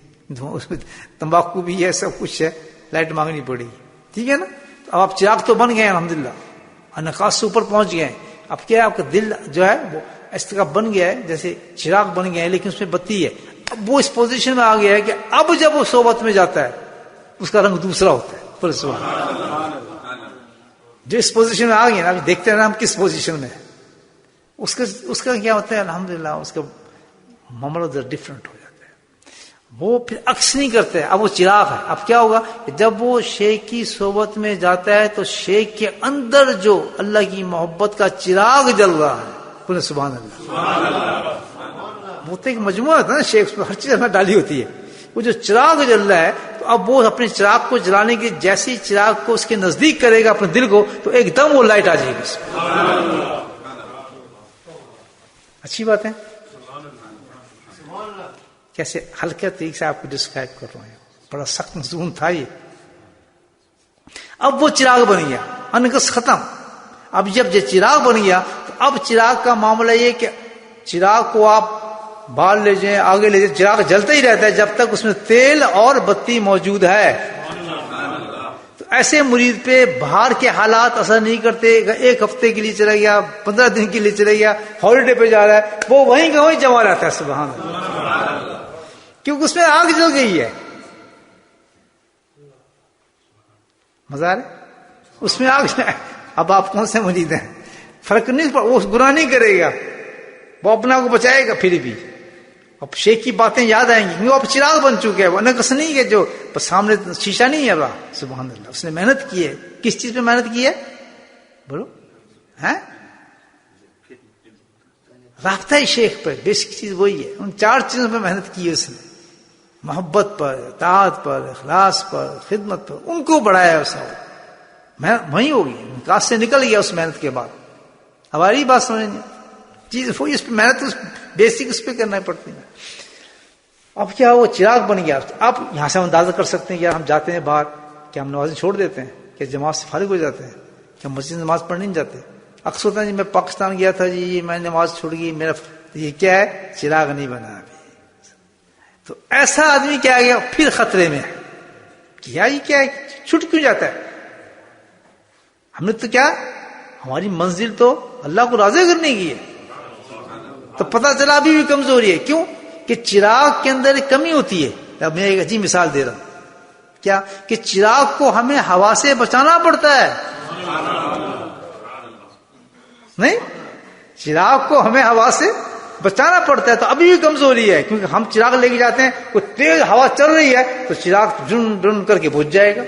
تمباکو بھی ہے، سب کچھ ہے، لائٹ مانگنی پڑے گی. ٹھیک ہے نا. اب آپ چراغ تو بن گئے ہیں الحمدللہ، انعکاس سے اوپر پہنچ گئے ہیں. اب کیا ہے؟ آپ کا دل جو ہے وہ اس طرح بن گیا ہے جیسے چراغ بن گیا ہے، لیکن اس میں بتی ہے. اب وہ اس پوزیشن میں آ گیا ہے کہ اب جب وہ صحبت میں جاتا ہے اس کا رنگ دوسرا ہوتا ہے. پر جو اس پوزیشن میں آ گیا نا، ابھی دیکھتے ہیں نا ہم کس پوزیشن میں ہے، اس کا کیا ہوتا ہے الحمدللہ، اس کا معاملہ ڈفرنٹ ہو جاتا ہے. وہ پھر عکس نہیں کرتے. اب وہ چراغ ہے. اب کیا ہوگا کہ جب وہ شیخ کی صحبت میں جاتا ہے تو شیخ کے اندر جو اللہ کی محبت کا چراغ جل رہا ہے. بولے سبحان اللہ. وہ تو ایک مجموعہ تھا نا، شیخ ہر چیز میں ڈالی ہوتی ہے. وہ جو چراغ جل رہا ہے، تو اب وہ اپنے چراغ کو جلانے کے جیسے چراغ کو اس کے نزدیک کرے گا اپنے دل کو، تو ایک دم وہ لائٹ آ جائے گی. اچھی بات ہے. کیسے ہلکے طریقے سے آپ کو ڈسکرائب کر رہے ہیں، بڑا سخت مضمون تھا یہ. اب وہ چراغ بن گیا، انکس ختم. اب جب یہ چراغ بن گیا تو اب چراغ کا معاملہ یہ کہ چراغ کو آپ باہر لے جائیں، آگے لے جائیں، چراغ جلتا ہی رہتا ہے جب تک اس میں تیل اور بتی موجود ہے. تو ایسے مرید پہ باہر کے حالات اثر نہیں کرتے. 1 ہفتے کے لیے چلا گیا، 15 دن کے لیے چلا گیا، ہالیڈے پہ جا رہا ہے، وہ وہیں کا وہیں جمع رہتا ہے. سبحان اللہ. کیونکہ اس میں آگ جل گئی ہے. مزہ آ رہا ہے اس میں آگ. اب آپ کون سے مرید ہیں؟ فرق نہیں پڑا، وہ گناہ نہیں کرے گا، وہ اپنا کو بچائے گا پھر بھی. اب شیخ کی باتیں یاد آئیں گی کیونکہ وہ اب چراغ بن چکے ہیں. وہ نقص نہیں ہے جو سامنے شیشہ نہیں ہے رہا. سبحان اللہ، اس نے محنت کی ہے. کس چیز پہ محنت کی ہے بولو؟ ہے رابطہ شیخ پر، بیسک چیز وہی ہے. ان 4 چیزوں پہ محنت کی ہے اس نے، محبت پر، اطاعت پر، اخلاص پر، خدمت پر. ان کو بڑھایا اس نے، وہیں ہوگی نکاس سے نکل گیا اس محنت کے بعد. ہماری بات سمجھیں چیز وہی، اس پہ محنت بیسک اس پہ کرنا پڑتی ہے. اب کیا وہ چراغ بن گیا. اب یہاں سے ہم اندازہ کر سکتے ہیں کہ ہم جاتے ہیں باہر، کیا ہم نمازیں چھوڑ دیتے ہیں، کہ جماعت سے فارغ ہو جاتے ہیں، کیا مسجد میں نماز پڑھنے نہیں جاتے؟ اکثر ہوتا ہے جی میں پاکستان گیا تھا جی میں نماز چھوڑ گئی، میرا یہ کیا ہے، چراغ نہیں بنا ابھی. تو ایسا آدمی کیا گیا پھر خطرے میں ہے. کیا یہ کیا ہے، چھٹ کیوں جاتا ہے؟ ہم نے تو کیا، ہماری منزل تو اللہ کو راضی کرنے کی ہے. تو پتہ چلا ابھی بھی کمزوری ہے. کیوں؟ کہ چراغ کے اندر ایک کمی ہوتی ہے. اب میں ایک عجیب مثال دے رہا ہوں. کیا کہ چراغ کو ہمیں ہوا سے بچانا پڑتا ہے. نہیں، چراغ کو ہمیں ہوا سے بچانا پڑتا ہے. تو ابھی بھی کمزوری ہے، کیونکہ ہم چراغ لے کے جاتے ہیں، کوئی تیز ہوا چل رہی ہے تو چراغ جن جن کر کے بجھ جائے گا.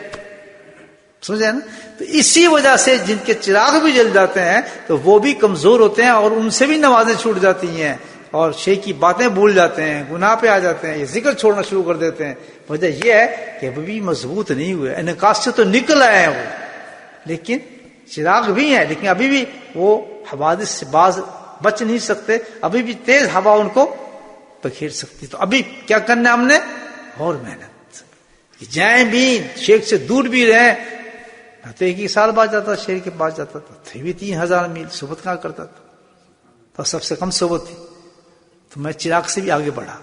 سمجھے نا؟ تو اسی وجہ سے جن کے چراغ بھی جل جاتے ہیں تو وہ بھی کمزور ہوتے ہیں، اور ان سے بھی نمازیں چھوٹ جاتی ہیں، اور شیخ کی باتیں بھول جاتے ہیں، گناہ پہ آ جاتے ہیں، یہ ذکر چھوڑنا شروع کر دیتے ہیں. وجہ یہ ہے کہ ابھی بھی مضبوط نہیں ہوئے. انعکاس سے تو نکل آئے ہیں وہ، لیکن چراغ بھی ہیں، لیکن ابھی بھی وہ حوادث سے باز بچ نہیں سکتے. ابھی بھی تیز ہوا ان کو بکھیر سکتی. تو ابھی کیا کرنا ہے ہم نے، اور محنت جائیں بھی، شیخ سے دور بھی رہیں. میں تو 1 سال بعد جاتا تھا، شیخ کے پاس جاتا تھا، تھے بھی 3000 میل. صحبت کہاں کرتا تھا، تو سب سے کم صحبت تھی. تو میں چراغ سے بھی آگے بڑھا.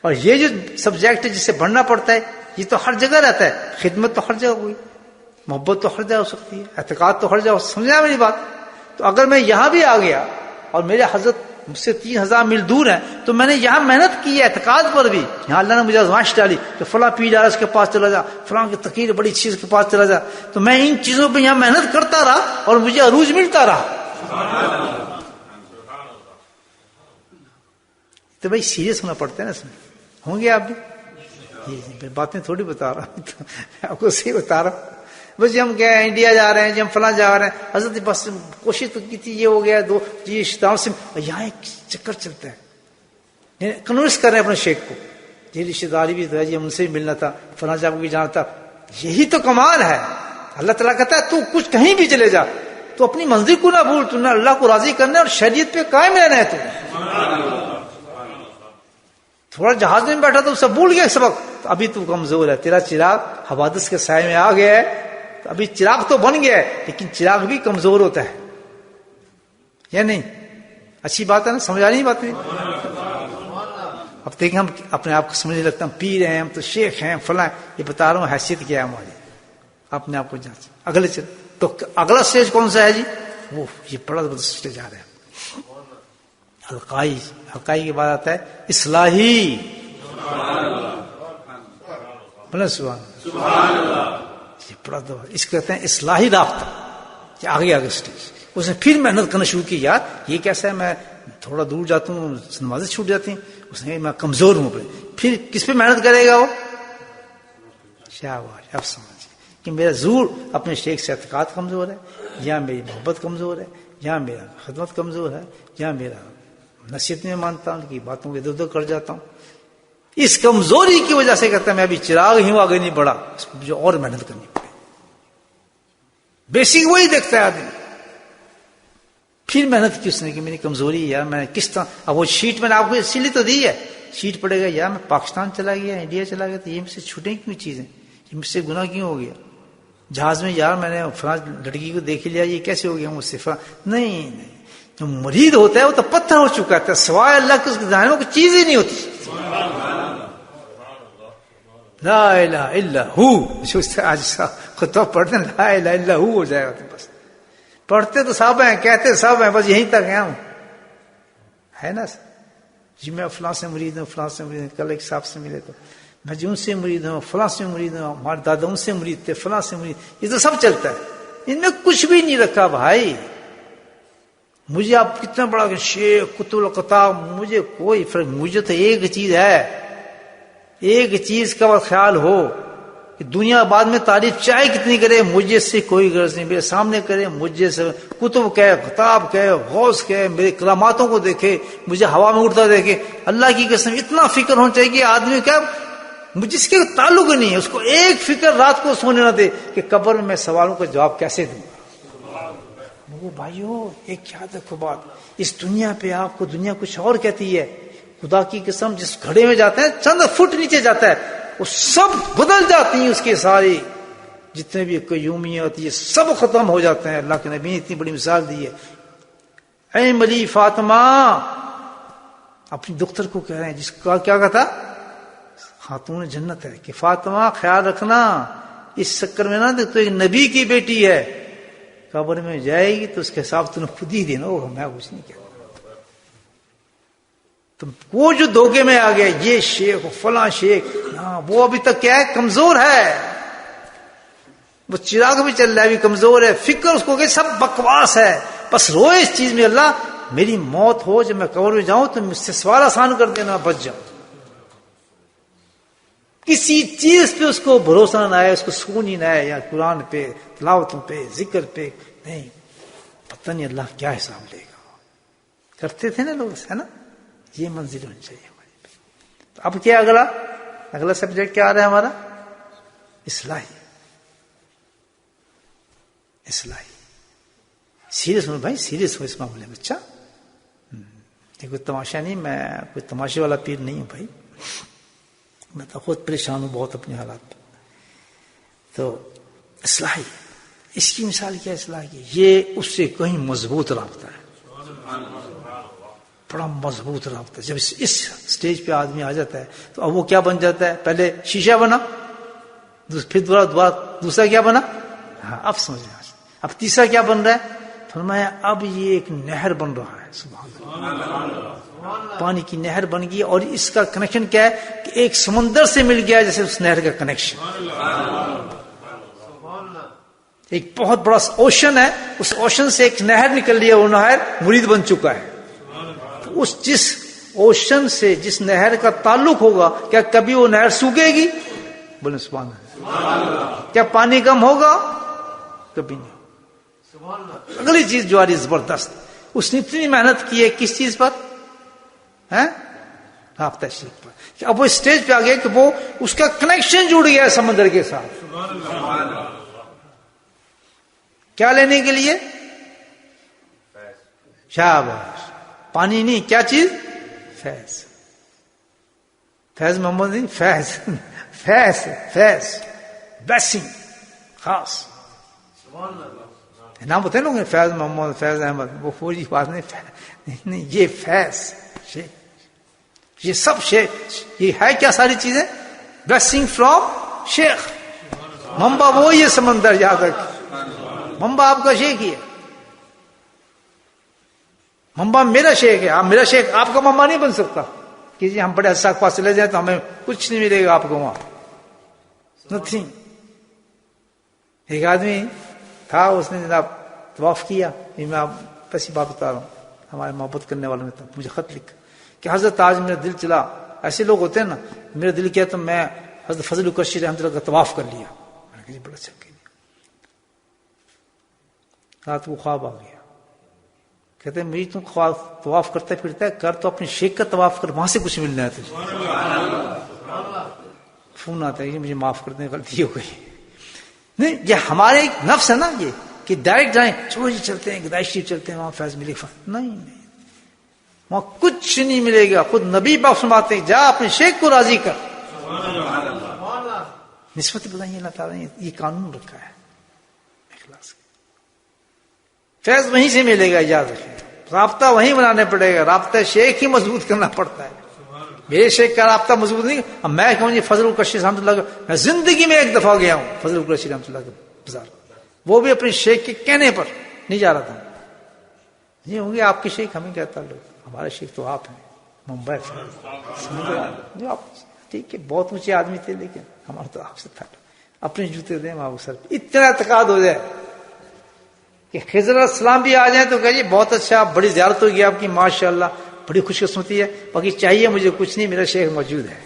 اور یہ جو سبجیکٹ ہے جس سے بڑھنا پڑتا ہے، یہ تو ہر جگہ رہتا ہے. خدمت تو ہر جگہ ہوئی، محبت تو ہر جگہ ہو سکتی ہے، اعتقاد تو ہر جگہ. سمجھا میری بات؟ تو اگر میں یہاں بھی آ گیا اور میرے حضرت مجھ سے 3000 میل دور ہیں، تو میں نے یہاں محنت کی ہے اعتقاد پر بھی. یہاں اللہ نے مجھے آزمائش ڈالی کہ فلاں پیر جا رہا ہے اس کے پاس چلا جا، فلاں کی تقریر بڑی چیز کے پاس چلا جا. تو میں ان چیزوں پہ یہاں محنت کرتا رہا اور مجھے عروج ملتا رہا. تو بھائی سیریس ہونا پڑتا ہے نا اس میں. ہوں گے آپ بھی؟ یہ باتیں تھوڑی بتا رہا ہوں، میں آپ کو صحیح بتا رہا ہوں. بس جی ہم کیا انڈیا جا رہے ہیں، جی ہم فلاں جا رہے ہیں. حضرت بس کوشش تو کی تھی، یہ ہو گیا دو جی رشتہ سے یہاں ایک چکر چلتا ہے. کنورس کر رہے ہیں اپنے شیخ کو، یہ رشتہ داری بھی تھا جی، ہم ان سے بھی ملنا تھا، فلاں جگہ بھی جانا تھا. یہی تو کمال ہے. اللہ تعالیٰ کہتا ہے تو کچھ کہیں بھی چلے جا، تو اپنی منزل کو نہ بھول، تو نہ اللہ کو راضی کرنا اور شریعت پہ قائم رہنا ہے. تو تھوڑا جہاز میں بیٹھا تو اسے بھول گیا سبق. تو ابھی تو کمزور ہے، تیرا چراغ حوادث کے سائے میں آ گیا ہے. تو ابھی چراغ تو بن گیا ہے، لیکن چراغ بھی کمزور ہوتا ہے یا نہیں؟ اچھی بات ہے نا، سمجھ آ رہی بات نہیں؟ اب دیکھیں ہم اپنے آپ کو سمجھنے لگتا ہم پیر ہیں، ہم تو شیخ ہیں، فلاں. یہ بتا رہا ہوں حیثیت کیا ہے ہماری. اپنے آپ کو جانچ. اگلے تو اگلا سٹیج کون سا ہے جی؟ وہ یہ بڑا زبردست سٹیج آ رہا ہے. حلقائی. حلقائی کے بعد آتا ہے اصلاحی. بولے سبحان اللہ. یہ بڑا دور، اس کو کہتے ہیں اصلاحی رابطہ. کہ آگے سٹیج. اس نے پھر محنت کرنا شروع کی. یار یہ کیسا ہے، میں تھوڑا دور جاتا ہوں نمازیں چھوٹ جاتی ہیں. اس نے میں کمزور ہوں. پھر کس پہ محنت کرے گا وہ؟ شاباش. اب سمجھ کہ میرا زور اپنے شیخ سے اعتقاد کمزور ہے، یا میری محبت کمزور ہے، یا میرا خدمت کمزور ہے، یا میرا نصیحت میں مانتا ہوں کہ باتوں کو ادھر ادھر کر جاتا ہوں. اس کمزوری کی وجہ سے کہتا ہے میں ابھی چراغ ہی ہوں، آگے نہیں بڑھا، اس کو مجھے اور محنت کرنی پڑے. بیسک وہی دیکھتا ہے آدمی. پھر محنت کی اس نے کہ میری کمزوری ہے یار، میں کس طرح. اب وہ شیٹ میں نے آپ کو اسی لیے تو دی ہے. شیٹ پڑے گا یار میں پاکستان چلا گیا، انڈیا چلا گیا، تو یہ مجھ سے چھوٹیں کیوں چیزیں، یہ مجھ سے گناہ کیوں ہو گیا. جہاز میں یار میں نے فلاں لڑکی کو دیکھ لیا، یہ کیسے ہو گیا مجھ سے. نہیں، جو مرید ہوتا ہے وہ تو پتھر ہو چکا ہے، سوائے اللہ کے اس کے ذہن میں کوئی چیز ہی نہیں ہوتی. لا الہ الا ہو. آج خطبہ پڑھتے ہیں لا الہ الا ہو ہو جائے گا. تو بس پڑھتے تو سب ہیں، کہتے سب ہیں، بس یہیں تک ہیں ہم. ہے نا جی میں فلاں سے مرید ہوں، فلاں سے مرید ہوں. کل ایک صاحب سے ملے تو میں جی ان سے مرید ہوں، فلاں سے مرید ہوں، ہمارے دادا ان سے مرید تھے، فلاں سے مرید. یہ تو سب چلتا ہے. ان میں کچھ بھی نہیں رکھا بھائی. مجھے آپ کتنا بڑا شیخ قطب القطاب، مجھے کوئی فرق. مجھے تو ایک چیز ہے، ایک چیز کا خیال ہو کہ دنیا بعد میں تعریف چاہے کتنی کرے، مجھے سے کوئی غرض نہیں. میرے سامنے کرے، مجھے سے کتب کہے، خطاب کہے، غوث کہے، میرے کراماتوں کو دیکھے، مجھے ہوا میں اڑتا دیکھے. اللہ کی قسم اتنا فکر ہونا چاہیے کہ آدمی کیا جس کے تعلق نہیں ہے اس کو ایک فکر رات کو سونے نہ دے کہ قبر میں سوالوں کا جواب کیسے دوں گا. وہ بھائیو ایک یاد رکھو بات، اس دنیا پہ آپ کو دنیا کچھ اور کہتی ہے. خدا کی قسم جس گھڑے میں جاتے ہیں چند فٹ نیچے جاتا ہے وہ سب بدل جاتی ہیں، اس کے ساری جتنے بھی قیومیت یہ سب ختم ہو جاتے ہیں. اللہ کے نبی نے اتنی بڑی مثال دی ہے. اے ملی فاطمہ، اپنی دختر کو کہہ رہے ہیں جس کا کیا کہا تھا، خاتون جنت ہے، کہ فاطمہ خیال رکھنا اس چکر میں نہ تو ایک نبی کی بیٹی ہے، قبر میں جائے گی تو اس کے حساب تم نے خود ہی دینا ہوگا، میں کچھ نہیں کہتا. تم وہ جو دھوکے میں آ گیا یہ شیخ فلاں شیخ، ہاں وہ ابھی تک کیا ہے، کمزور ہے. وہ چراغ بھی چل رہا ہے، بھی کمزور ہے. فکر اس کو کہ سب بکواس ہے، بس روئے اس چیز میں، اللہ میری موت ہو جب میں قبر میں جاؤں تو مجھ سے سوال آسان کر دینا، بچ جاؤں. کسی چیز پہ اس کو بھروسہ نہ آئے، اس کو سکون ہی نہ آئے، یا قرآن پہ، تلاوتوں پہ، ذکر پہ نہیں. پتہ نہیں اللہ کیا حساب لے گا. کرتے تھے نا لوگ، ہے نا. یہ منزل ہونی چاہیے ہماری. تو اب کیا اگلا سبجیکٹ کیا آ رہا ہے ہمارا، اصلاحی. سیریس ہو بھائی، سیریس ہو اس معاملے میں. اچھا یہ کوئی تماشا نہیں، میں کوئی تماشے والا پیر نہیں ہوں بھائی. میں تو خود پریشان ہوں بہت اپنے حالات پر. تو اصلاحی، اس کی مثال کیا ہے اصلاح کی؟ یہ اس سے کہیں مضبوط رابطہ ہے، بڑا مضبوط رابطہ. جب اس سٹیج پہ آدمی آ جاتا ہے تو اب وہ کیا بن جاتا ہے، پہلے شیشہ بنا، پھر دوسرا کیا بنا، ہاں اب سمجھ. اب تیسرا کیا بن رہا ہے، فرمایا اب یہ ایک نہر بن رہا ہے. سبحان اللہ، پانی کی نہر بن گئی. اور اس کا کنیکشن کیا ہے کہ ایک سمندر سے مل گیا جیسے اس نہر کا کنیکشن. ایک بہت بڑا اوشن ہے، اس اوشن سے ایک نہر نکل رہی ہے، وہ نہر مرید بن چکا ہے. تو اس جس اوشن سے جس نہر کا تعلق ہوگا، کیا کبھی وہ نہر سوکھے گی؟ بولے سبحان اللہ. کیا پانی کم ہوگا؟ کبھی نہیں. اگلی چیز جو آ رہی زبردست، اس نے اتنی محنت کی ہے کس چیز پر، رابطہ شیخ پر. کہ اب وہ اسٹیج پہ آ گیا کہ وہ اس کا کنیکشن جڑ گیا ہے سمندر کے ساتھ. کیا لینے کے لیے؟ شاباش. پانی نہیں، کیا چیز؟ فیض. فیض محمد نہیں، فیض. فیض بلیسنگ خاص. نام بتائیں لوگ فیض محمد، فیض احمد، وہ فوجی بات نہیں، یہ فیض شیخ، یہ سب شیخ. یہ ہے کیا ساری چیزیں؟ بلیسنگ فرام شیخ. منبع وہ یہ سمندر، یاد رکھ، منبع آپ کا شیخ ہی ہے. منبع میرا شیخ ہے. آپ میرا شیخ، آپ کا منبع نہیں بن سکتا کہ جی ہم بڑے حساس کے پاس چلے جائیں تو ہمیں کچھ نہیں ملے گا آپ کو وہاں. نتھنگ. ایک آدمی تھا، اس نے جناب طواف کیا. میں آپ ایسی بات بتا رہا ہوں، ہمارے محبت کرنے والوں نے تھا مجھے خط لکھا کہ حضرت آج میرا دل چلا. ایسے لوگ ہوتے ہیں نا، میرا دل کیا تو میں حضرت فضل القشی رحمۃ اللہ کا طواف کر لیا. میں نے کہا جی بڑا اچھا کیا. رات کو خواب آ گیا. کہتے ہیں مجھے تم طواف کرتا پھرتا ہے، کر تو اپنے شیخ کا طواف کر، وہاں سے کچھ ملنا ہے تجھے. فون آتا ہے کہ مجھے معاف کر دیں، غلطی ہو گئی. نہیں، یہ ہمارے ایک نفس ہے نا، یہ کہ ڈائریکٹ جائیں، چلو جی چلتے ہیں گدائی شریف چلتے ہیں، وہاں فیض ملے گا. نہیں، وہاں کچھ نہیں ملے گا. خود نبی پاک فرماتے ہیں جا اپنے شیخ کو راضی کر. نسبت بتائیے اللہ تعالیٰ نے یہ قانون رکھا ہے اخلاص. فیض وہیں سے ملے گا. یاد رکھیں، رابطہ وہیں بنانے پڑے گا. رابطہ شیخ ہی مضبوط کرنا پڑتا ہے. میرے شیخ کا رابطہ مضبوط نہیں. اب میں کہوں جی فضل القشی رحمۃ اللہ کا، میں زندگی میں ایک دفعہ گیا ہوں فضل القشی رحمۃ اللہ کے بازار، وہ بھی اپنے شیخ کے کہنے پر نہیں جا رہا تھا. یہ ہوں گے آپ کے شیخ، ہمیں کہتا لوگ ہمارے شیخ تو آپ ہیں ممبئی. ٹھیک ہے، بہت اونچے آدمی تھے لیکن ہمارا تو آپ سے تھا. اپنے جوتے دیں وہاں سر، اتنا اعتقاد ہو جائے کہ خضر علیہ السلام بھی آ جائیں تو کہیے بہت اچھا، بڑی زیارت ہوگی آپ کی، ماشاءاللہ بڑی خوش قسمتی ہے، باقی چاہیے مجھے کچھ نہیں، میرا شیخ موجود ہے۔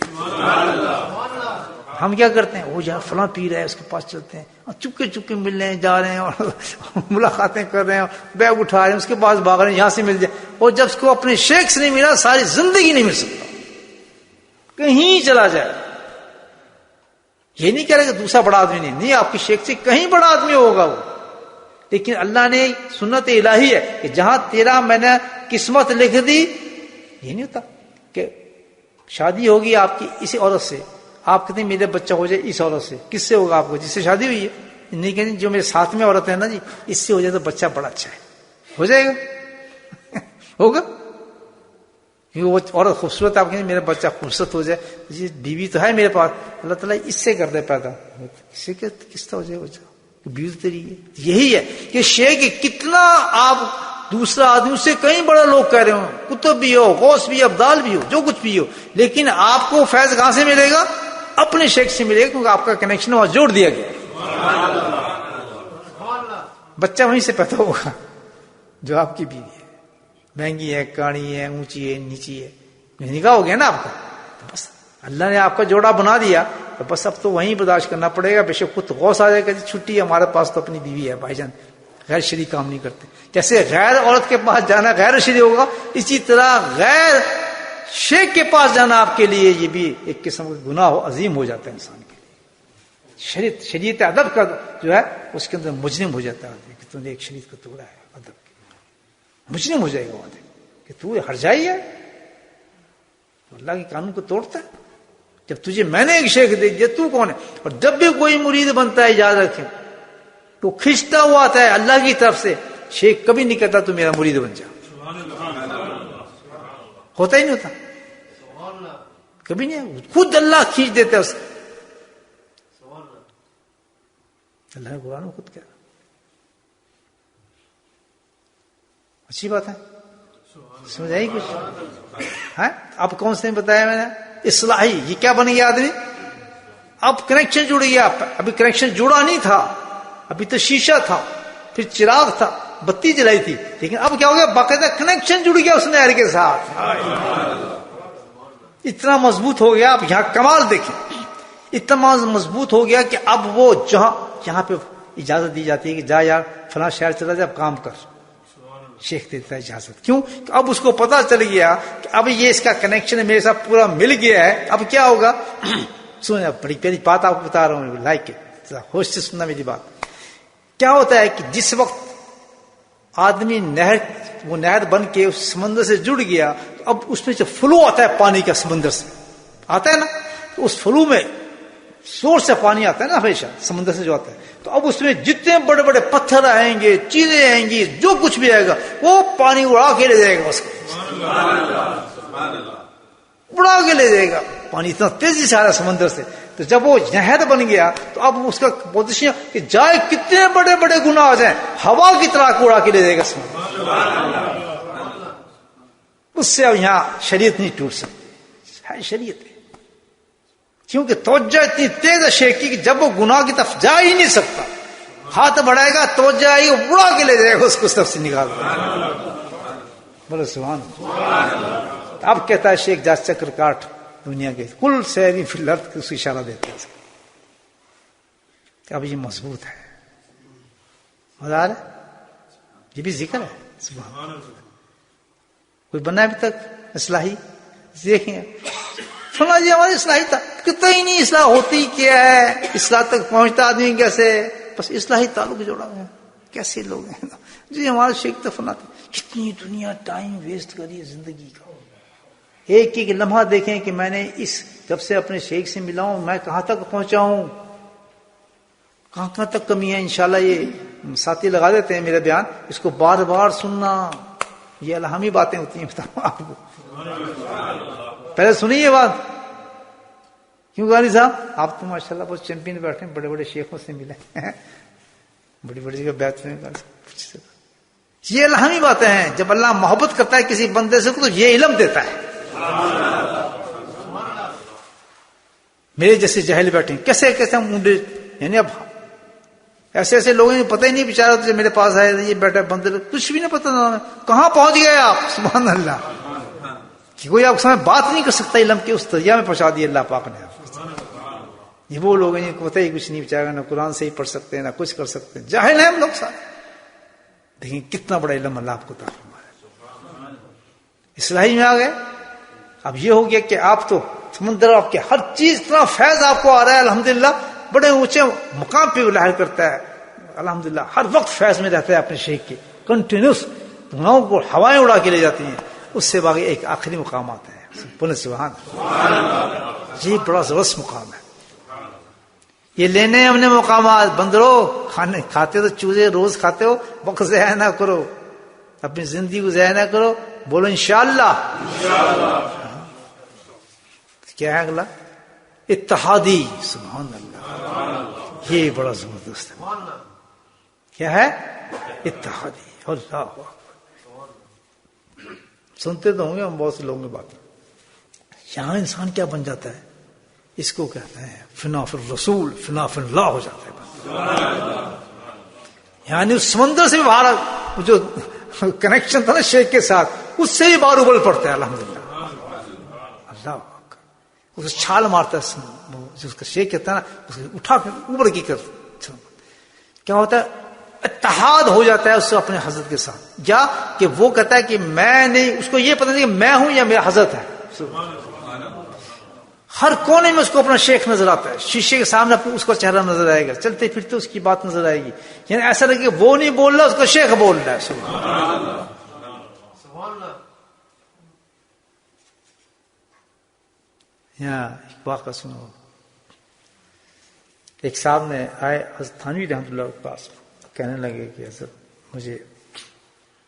ہم کیا کرتے ہیں، وہ جہاں فلاں پیر ہے اس کے پاس چلتے ہیں، چپکے چپکے مل رہے ہیں، جا رہے ہیں اور ملاقاتیں کر رہے ہیں، بیگ اٹھا رہے ہیں، اس کے پاس بھاگ رہے ہیں، یہاں سے مل جائے، اور جب اس کو اپنے شیخ سے نہیں ملا ساری زندگی نہیں مل سکتا، کہیں چلا جائے۔ یہ نہیں کہہ رہے کہ دوسرا بڑا آدمی نہیں، آپ کے شیخ سے کہیں بڑا آدمی ہوگا وہ، لیکن اللہ نے سنت الہی ہے کہ جہاں تیرا میں نے قسمت لکھ دی، یہ نہیں ہوتا کہ شادی ہوگی آپ کی اسی عورت سے، آپ کہتے ہیں میرا بچہ ہو جائے اس عورت سے، کس سے ہوگا آپ کو؟ جس سے شادی ہوئی ہے، نہیں کہتے جو میرے ساتھ میں عورت ہے نا جی اس سے ہو جائے تو بچہ بڑا اچھا ہے، ہو جائے گا ہوگا، کیونکہ وہ عورت خوبصورت ہے، آپ کہیں میرا بچہ خوبصورت ہو جائے، جی بیوی تو ہے میرے پاس، اللہ تعالیٰ اس سے کر دے پیدا، اس سے کس طرح ہو جائے بچہ، بیوی تو تیری ہے۔ یہی ہے کہ شیخ کتنا آپ دوسرا آدمی اس سے کہیں بڑا لوگ کہہ رہے ہوں، کتب بھی ہو، غوث بھی، ابدال بھی ہو، جو کچھ بھی ہو، لیکن آپ کو فیض کہاں سے ملے گا؟ اپنے شیخ سے ملے گا، کیونکہ آپ کا کنیکشن وہاں جوڑ دیا گیا، بچہ وہیں سے پیدا ہوگا جو آپ کی بیوی ہے، مہنگی ہے، کاڑی ہے، اونچی ہے، نیچی ہے، نکاح ہو گیا نا آپ کا، تو بس اللہ نے آپ کا جوڑا بنا دیا، تو بس اب تو وہیں برداشت کرنا پڑے گا، بے شک خود غوث آ جائے گا، چھٹی ہے ہمارے پاس تو اپنی بیوی ہے بھائی جان، غیر شرعی کام نہیں کرتے، جیسے غیر عورت کے پاس جانا غیر شرعی ہوگا، اسی طرح غیر شیخ کے پاس جانا آپ کے لیے یہ بھی ایک قسم کا گناہ عظیم ہو جاتا ہے انسان کے لیے، شریعت ادب کا جو ہے اس کے اندر مجرم ہو جاتا ہے آدمی کہ تم نے ایک شریعت کو توڑا ہے، ادب مجرم ہو جائے گا آدمی کہ تو ہرجائی ہے، اللہ کے قانون کو توڑتا ہے۔ جب تجھے میں نے ایک شیخ دے دیا تو کون ہے؟ اور جب بھی کوئی مرید بنتا ہے یاد رکھیں تو کھنچتا ہوا آتا ہے اللہ کی طرف سے، شیخ کبھی نہیں کہتا تو میرا مرید بن جا، ہوتا ہی نہیں ہوتا، کبھی نہیں، خود اللہ کھینچ دیتا ہے اس کو، اللہ نے قرآن میں خود کہا، اچھی بات ہے، سمجھ آئی کچھ؟ ہاں اب کون سے بتایا میں نے؟ اصلاحی، یہ کیا بن گیا آدمی؟ اب کنیکشن جڑ گیا، ابھی کنیکشن جڑا نہیں تھا، ابھی تو شیشہ تھا، پھر چراغ تھا، بتی جلائی تھی، لیکن اب کیا ہو گیا؟ باقاعدہ کنیکشن جڑ گیا اس نہر کے ساتھ، اتنا مضبوط ہو گیا۔ اب یہاں کمال دیکھیں، اتنا مضبوط ہو گیا کہ اب وہ جہاں پہ اجازت دی جاتی ہے کہ جا یار فلاں شہر چلا جا، اب کام کر، شیخ دیتا ہے اجازت، کیوں؟ اب اس کو پتا چل گیا کہ اب یہ اس کا کنیکشن میرے ساتھ پورا مل گیا ہے، اب کیا ہوگا؟ سنیں، بڑی پیاری بات آپ کو بتا رہا ہوں، لائک ہوش سے سننا میری بات۔ کیا ہوتا ہے کہ جس وقت آدمی وہ نہر بن کے اس سمندر سے جڑ گیا، تو اب اس میں جو فلو آتا ہے پانی کا سمندر سے آتا ہے نا، تو اس فلو میں زور سے پانی آتا ہے نا ہمیشہ سمندر سے جو آتا ہے، تو اب اس میں جتنے بڑے بڑے پتھر آئیں گے، چیزیں آئیں گی، جو کچھ بھی آئے گا وہ پانی اڑا کے لے جائے گا، اس کو اڑا کے لے جائے گا، پانی اتنا تیزی سے آ رہا ہے سمندر سے۔ تو جب وہ نہر بن گیا تو اب اس کا پوزیشن کہ جائے کتنے بڑے بڑے گناہ آ جائیں، ہوا کی طرح کو اڑا کے لے جائے گا سمندر، اس سے اب یہاں شریعت نہیں ٹوٹ سکتی، ہے شریعت ہے، کیونکہ توجہ اتنی تیز ہے شیخ کی کہ جب وہ گناہ کی طرف جا ہی نہیں سکتا، ہاتھ بڑھائے گا توجہ آئی اڑا کے لے جائے گا اس کو، اس طرف سے نکال دے، بولے سبحان اللہ۔ اب کہتا ہے شیخ جا چکر کاٹ دنیا کے کل سیری فی الارض، اس کو اشارہ دیتے ہیں کہ اب یہ مضبوط ہے، مزہ آ رہا ہے، یہ بھی ذکر ہے، سبحان اللہ۔ کوئی بنا ابھی تک اصلاحی؟ دیکھیں سنا جی ہماری اصلاحی تھا، کتنا ہی نہیں اصلاح ہوتی کیا ہے، اصلاح تک پہنچتا آدمی کیسے؟ بس اصلاحی تعلق جوڑا ہے، کیسے لوگ ہیں جی ہمارے شیخ تو فلاں، کتنی دنیا ٹائم ویسٹ کری زندگی کا، ایک ایک لمحہ دیکھیں کہ میں نے جب سے اپنے شیخ سے ملا ہوں میں کہاں تک پہنچا ہوں، کہاں تک کمی ہے۔ انشاءاللہ یہ ساتھی لگا دیتے ہیں میرا بیان، اس کو بار بار سننا، یہ الہامی باتیں ہوتی ہیں، بتاؤں آپ کو، پہلے سنی یہ بات، کیوں غازی صاحب آپ تو ماشاءاللہ بہت چیمپئن بیٹھے ہیں، بڑے بڑے شیخوں سے ملے، بڑی بڑی جگہ بیعت میں، یہ الہامی باتیں ہیں۔ جب اللہ محبت کرتا ہے کسی بندے سے تو یہ علم دیتا ہے۔ میرے جیسے جاہل بیٹھے کیسے کیسے منڈے، یعنی اب ایسے ایسے لوگوں نے پتہ ہی نہیں بیچارہ جو میرے پاس آئے یہ بیٹا بندر کچھ بھی نہیں پتہ نہ کہاں پہنچ گئے آپ. سبحان اللہ. کہ کوئی آپ سامنے بات نہیں کر سکتا علم کے اس دریا میں پہنچا دیا اللہ پاک نے. یہ وہ لوگ ہیں پتہ ہی کچھ نہیں بیچارہ, نہ قرآن سے ہی پڑھ سکتے ہیں نہ کچھ کر سکتے ہیں, جاہل ہیں ہم لوگ سارے. دیکھیں کتنا بڑا علم اللہ آپ کو عطا فرمایا. اصلاحی میں آ گئے. اب یہ ہو گیا کہ آپ تو سمندر آپ کے ہر چیز اتنا فیض آپ کو آ رہا ہے الحمدللہ, بڑے اونچے مقام پہ ظاہر کرتا ہے الحمدللہ, ہر وقت فیض میں رہتا ہے اپنے شیخ کے کنٹینیوس, دنیاؤں کو ہوائیں اڑا کے لے جاتی ہیں. اس سے باقی ایک آخری مقام آتا ہے بولے سبحان اللہ. یہ بڑا زبردست مقام ہے. یہ لینے ہم نے مقامات. بندرو کھانے کھاتے تو چوزے روز کھاتے ہو, وقت ضائع نہ کرو, اپنی زندگی کو ضائع نہ کرو. بولو انشاءاللہ. کیا ہے اگلا؟ اتحادی. سبحان اللہ. یہ بڑا زبردست ہے. کیا ہے؟ اتحادی. اللہ اکبر. سنتے تو ہوں گے ہم بہت سے لوگوں کی بات. یہاں انسان کیا بن جاتا ہے, اس کو کہتے ہیں فنا فی الرسول فنا فی اللہ ہو جاتا ہے. یعنی اس سمندر سے بھی باہر جو کنیکشن تھا نا شیخ کے ساتھ, اس سے بھی باہر ابل پڑتا ہے الحمدللہ. اللہ اس چھال مارتا ہے جو اس کا شیخ کہتا ہے نا, اس کو اٹھا کے اوپر کی کر کیا ہوتا ہے, اتحاد ہو جاتا ہے اس سے اپنے حضرت کے ساتھ. یا کہ وہ کہتا ہے کہ میں نہیں, اس کو یہ پتہ نہیں کہ میں ہوں یا میرا حضرت ہے. ہر کونے میں اس کو اپنا شیخ نظر آتا ہے. شیشے کے سامنے اس کا چہرہ نظر آئے گا, چلتے پھرتے اس کی بات نظر آئے گی. یعنی ایسا لگے کہ وہ نہیں بول رہا, اس کا شیخ بول رہا ہے. سبحان اللہ. یہاں ایک واقعہ سنو. ایک صاحب نے آئے حضرت تھانوی رحمۃ اللہ کے پاس, کہنے لگے کہ حضرت مجھے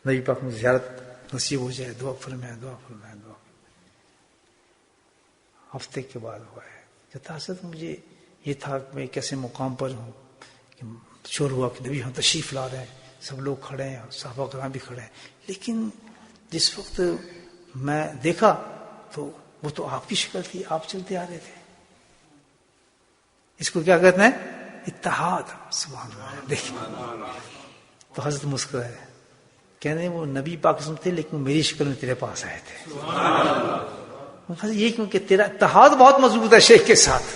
نبی پاک میں زیارت نصیب ہو جائے, دعا فرمائے دعا فرمائے دعا. ہفتے کے بعد ہوا ہے. کہتا حضرت مجھے یہ تھا کہ میں کیسے مقام پر ہوں کہ شور ہوا کہ نبی ہم تشریف لا رہے ہیں, سب لوگ کھڑے ہیں, صحابہ کرام بھی کھڑے ہیں, لیکن جس وقت میں دیکھا تو وہ تو آپ کی شکل تھی, آپ چلتے آ رہے تھے. اس کو کیا کہتے ہیں؟ اتحاد. سبحان اللہ. دیکھیں تو حضرت مسکرائے, کہنے وہ نبی پاک تھے لیکن میری شکل میں تیرے پاس آئے تھے. یہ کیونکہ تیرا اتحاد بہت مضبوط ہے شیخ کے ساتھ.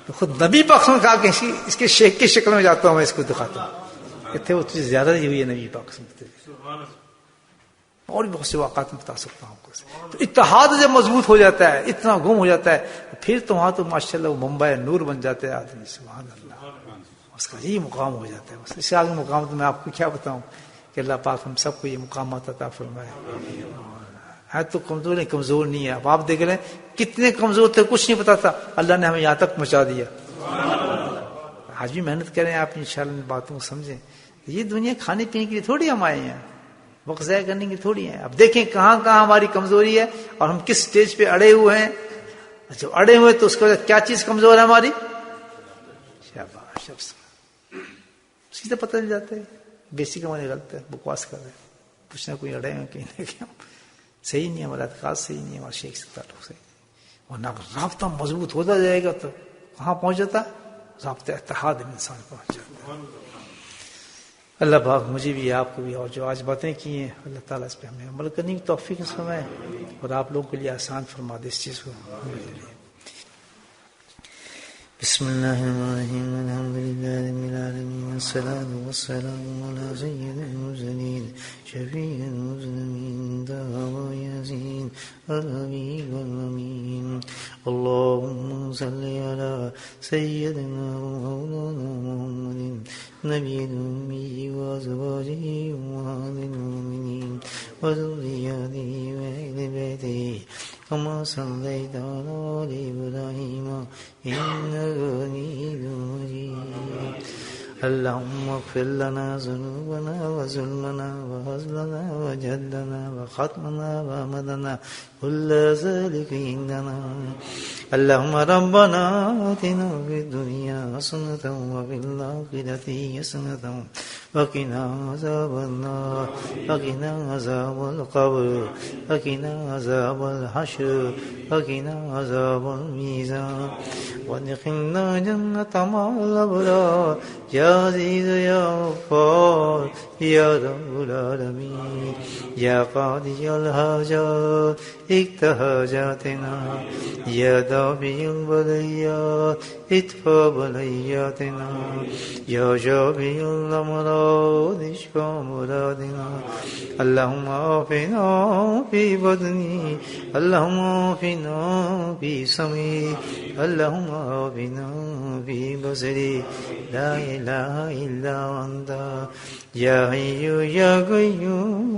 تو خود نبی پاک نے کہا کہ اس کے شیخ کی شکل میں جاتا ہوں, میں اس کو دکھاتا ہوں. کہتے وہ تجھے زیادہ ہی ہوئی ہے نبی پاک سنتے. اور بھی بہت سے واقعات میں بتا سکتا ہوں آپ کو. تو اتحاد جب مضبوط ہو جاتا ہے, اتنا گم ہو جاتا ہے, پھر تو وہاں تو ماشاءاللہ وہ ممبئی نور بن جاتے ہیں آدمی. سبحان اللہ. اس کا یہی مقام ہو جاتا ہے. بس اس سے آگے مقام تو میں آپ کو کیا بتاؤں کہ اللہ پاک ہم سب کو یہ مقامات عطا فرمائے. ہے تو کمزور نہیں ہے. اب آپ دیکھ رہے ہیں کتنے کمزور تھے, کچھ نہیں پتا تھا, اللہ نے ہمیں یہاں تک پہنچا دیا. آج بھی محنت کریں آپ انشاءاللہ ان باتوں کو سمجھیں. یہ دنیا کھانے پینے کے لیے تھوڑی ہم آئے ہیں, وقت ضائع کرنے کی تھوڑی ہے. اب دیکھیں کہاں کہاں ہماری کمزوری ہے اور ہم کس سٹیج پہ اڑے ہوئے ہیں. جب اڑے ہوئے تو اس کے بعد کیا چیز کمزور ہے ہماری, سیدھا پتہ چل جاتا ہے. بیسک ہماری غلط ہے, بکواس کر رہے ہیں, کچھ نہ کوئی اڑے ہوئے کہیں نہ کہیں. صحیح نہیں ہے ہمارا اعتقاد, صحیح نہیں ہے ہمارا شیخ سے تعلق صحیح نہیں. ورنہ رابطہ مضبوط ہوتا جائے گا تو کہاں پہنچ جاتا, رابطہ اتحاد میں انسان پہنچ جاتا ہے. اللہ پاک مجھے بھی آپ کو بھی اور جو آج باتیں کی ہیں اللہ تعالیٰ اس پہ ہمیں عمل کرنے کی توفیق فرمائے اور آپ لوگوں کے لیے آسان فرما دے اس چیز کو. بسم اللہ الرحمن الرحیم الحمدللہ رب العالمین والصلاة والسلام علی سید المرسلین شفیع المذنبین دعوی یاسین الحبیب الامین اللہم صلی علی سیدنا مولانا محمد نبی الامی وازواجہ امہات المؤمنین وذریاتہ واہل بیتہ كما صليت على آل إبراهيم إنك حميد مجيد اللهم اغفر لنا ذنوبنا وظلمنا وهزلنا وجدنا وختمنا وامدنا كل ذلك عندنا اللهم ربنا آتنا في الدنيا حسنة وفي الآخرة حسنة وقنا عذاب النار وقنا عذاب القبر وقنا عذاب الحشر وقنا عذاب الميزان وادخلنا جنة مع الأبرار يا عزيز يا غفار يا رب العالمين يا قاضي الحاجات اقض حاجاتنا يا دافع البليات ادفع بلياتنا يا شافي الأمراض اشفى مرادنا اللهم عافنا في بدني اللهم عافنا في سمعي اللهم عافنا في بصري لا إله إلا أنت يا حي يا قيوم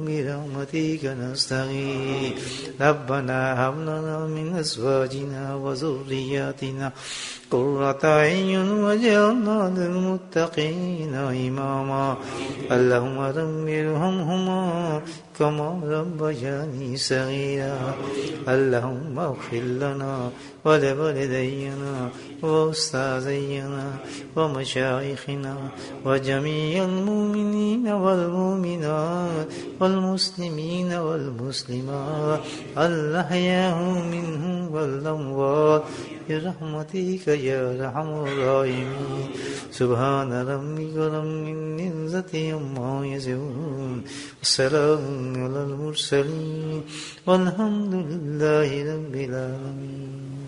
برحمتك نستغيث ربنا هب لنا من أزواجنا وذرياتنا قرة أعين واجعلنا للمتقين إماما اللهم رب ارحمهما كما ربياني صغيرا اللهم اغفر لنا ولوالدينا وأستاذينا ومشايخنا وجميع المؤمنين والمؤمنات والمسلمين والمسلمات الأحياء منهم والأموات برحمتك يا أرحم الراحمين سبحان ربك رب العزة عما يصفون والسلام على المرسلين والحمد لله رب العالمين.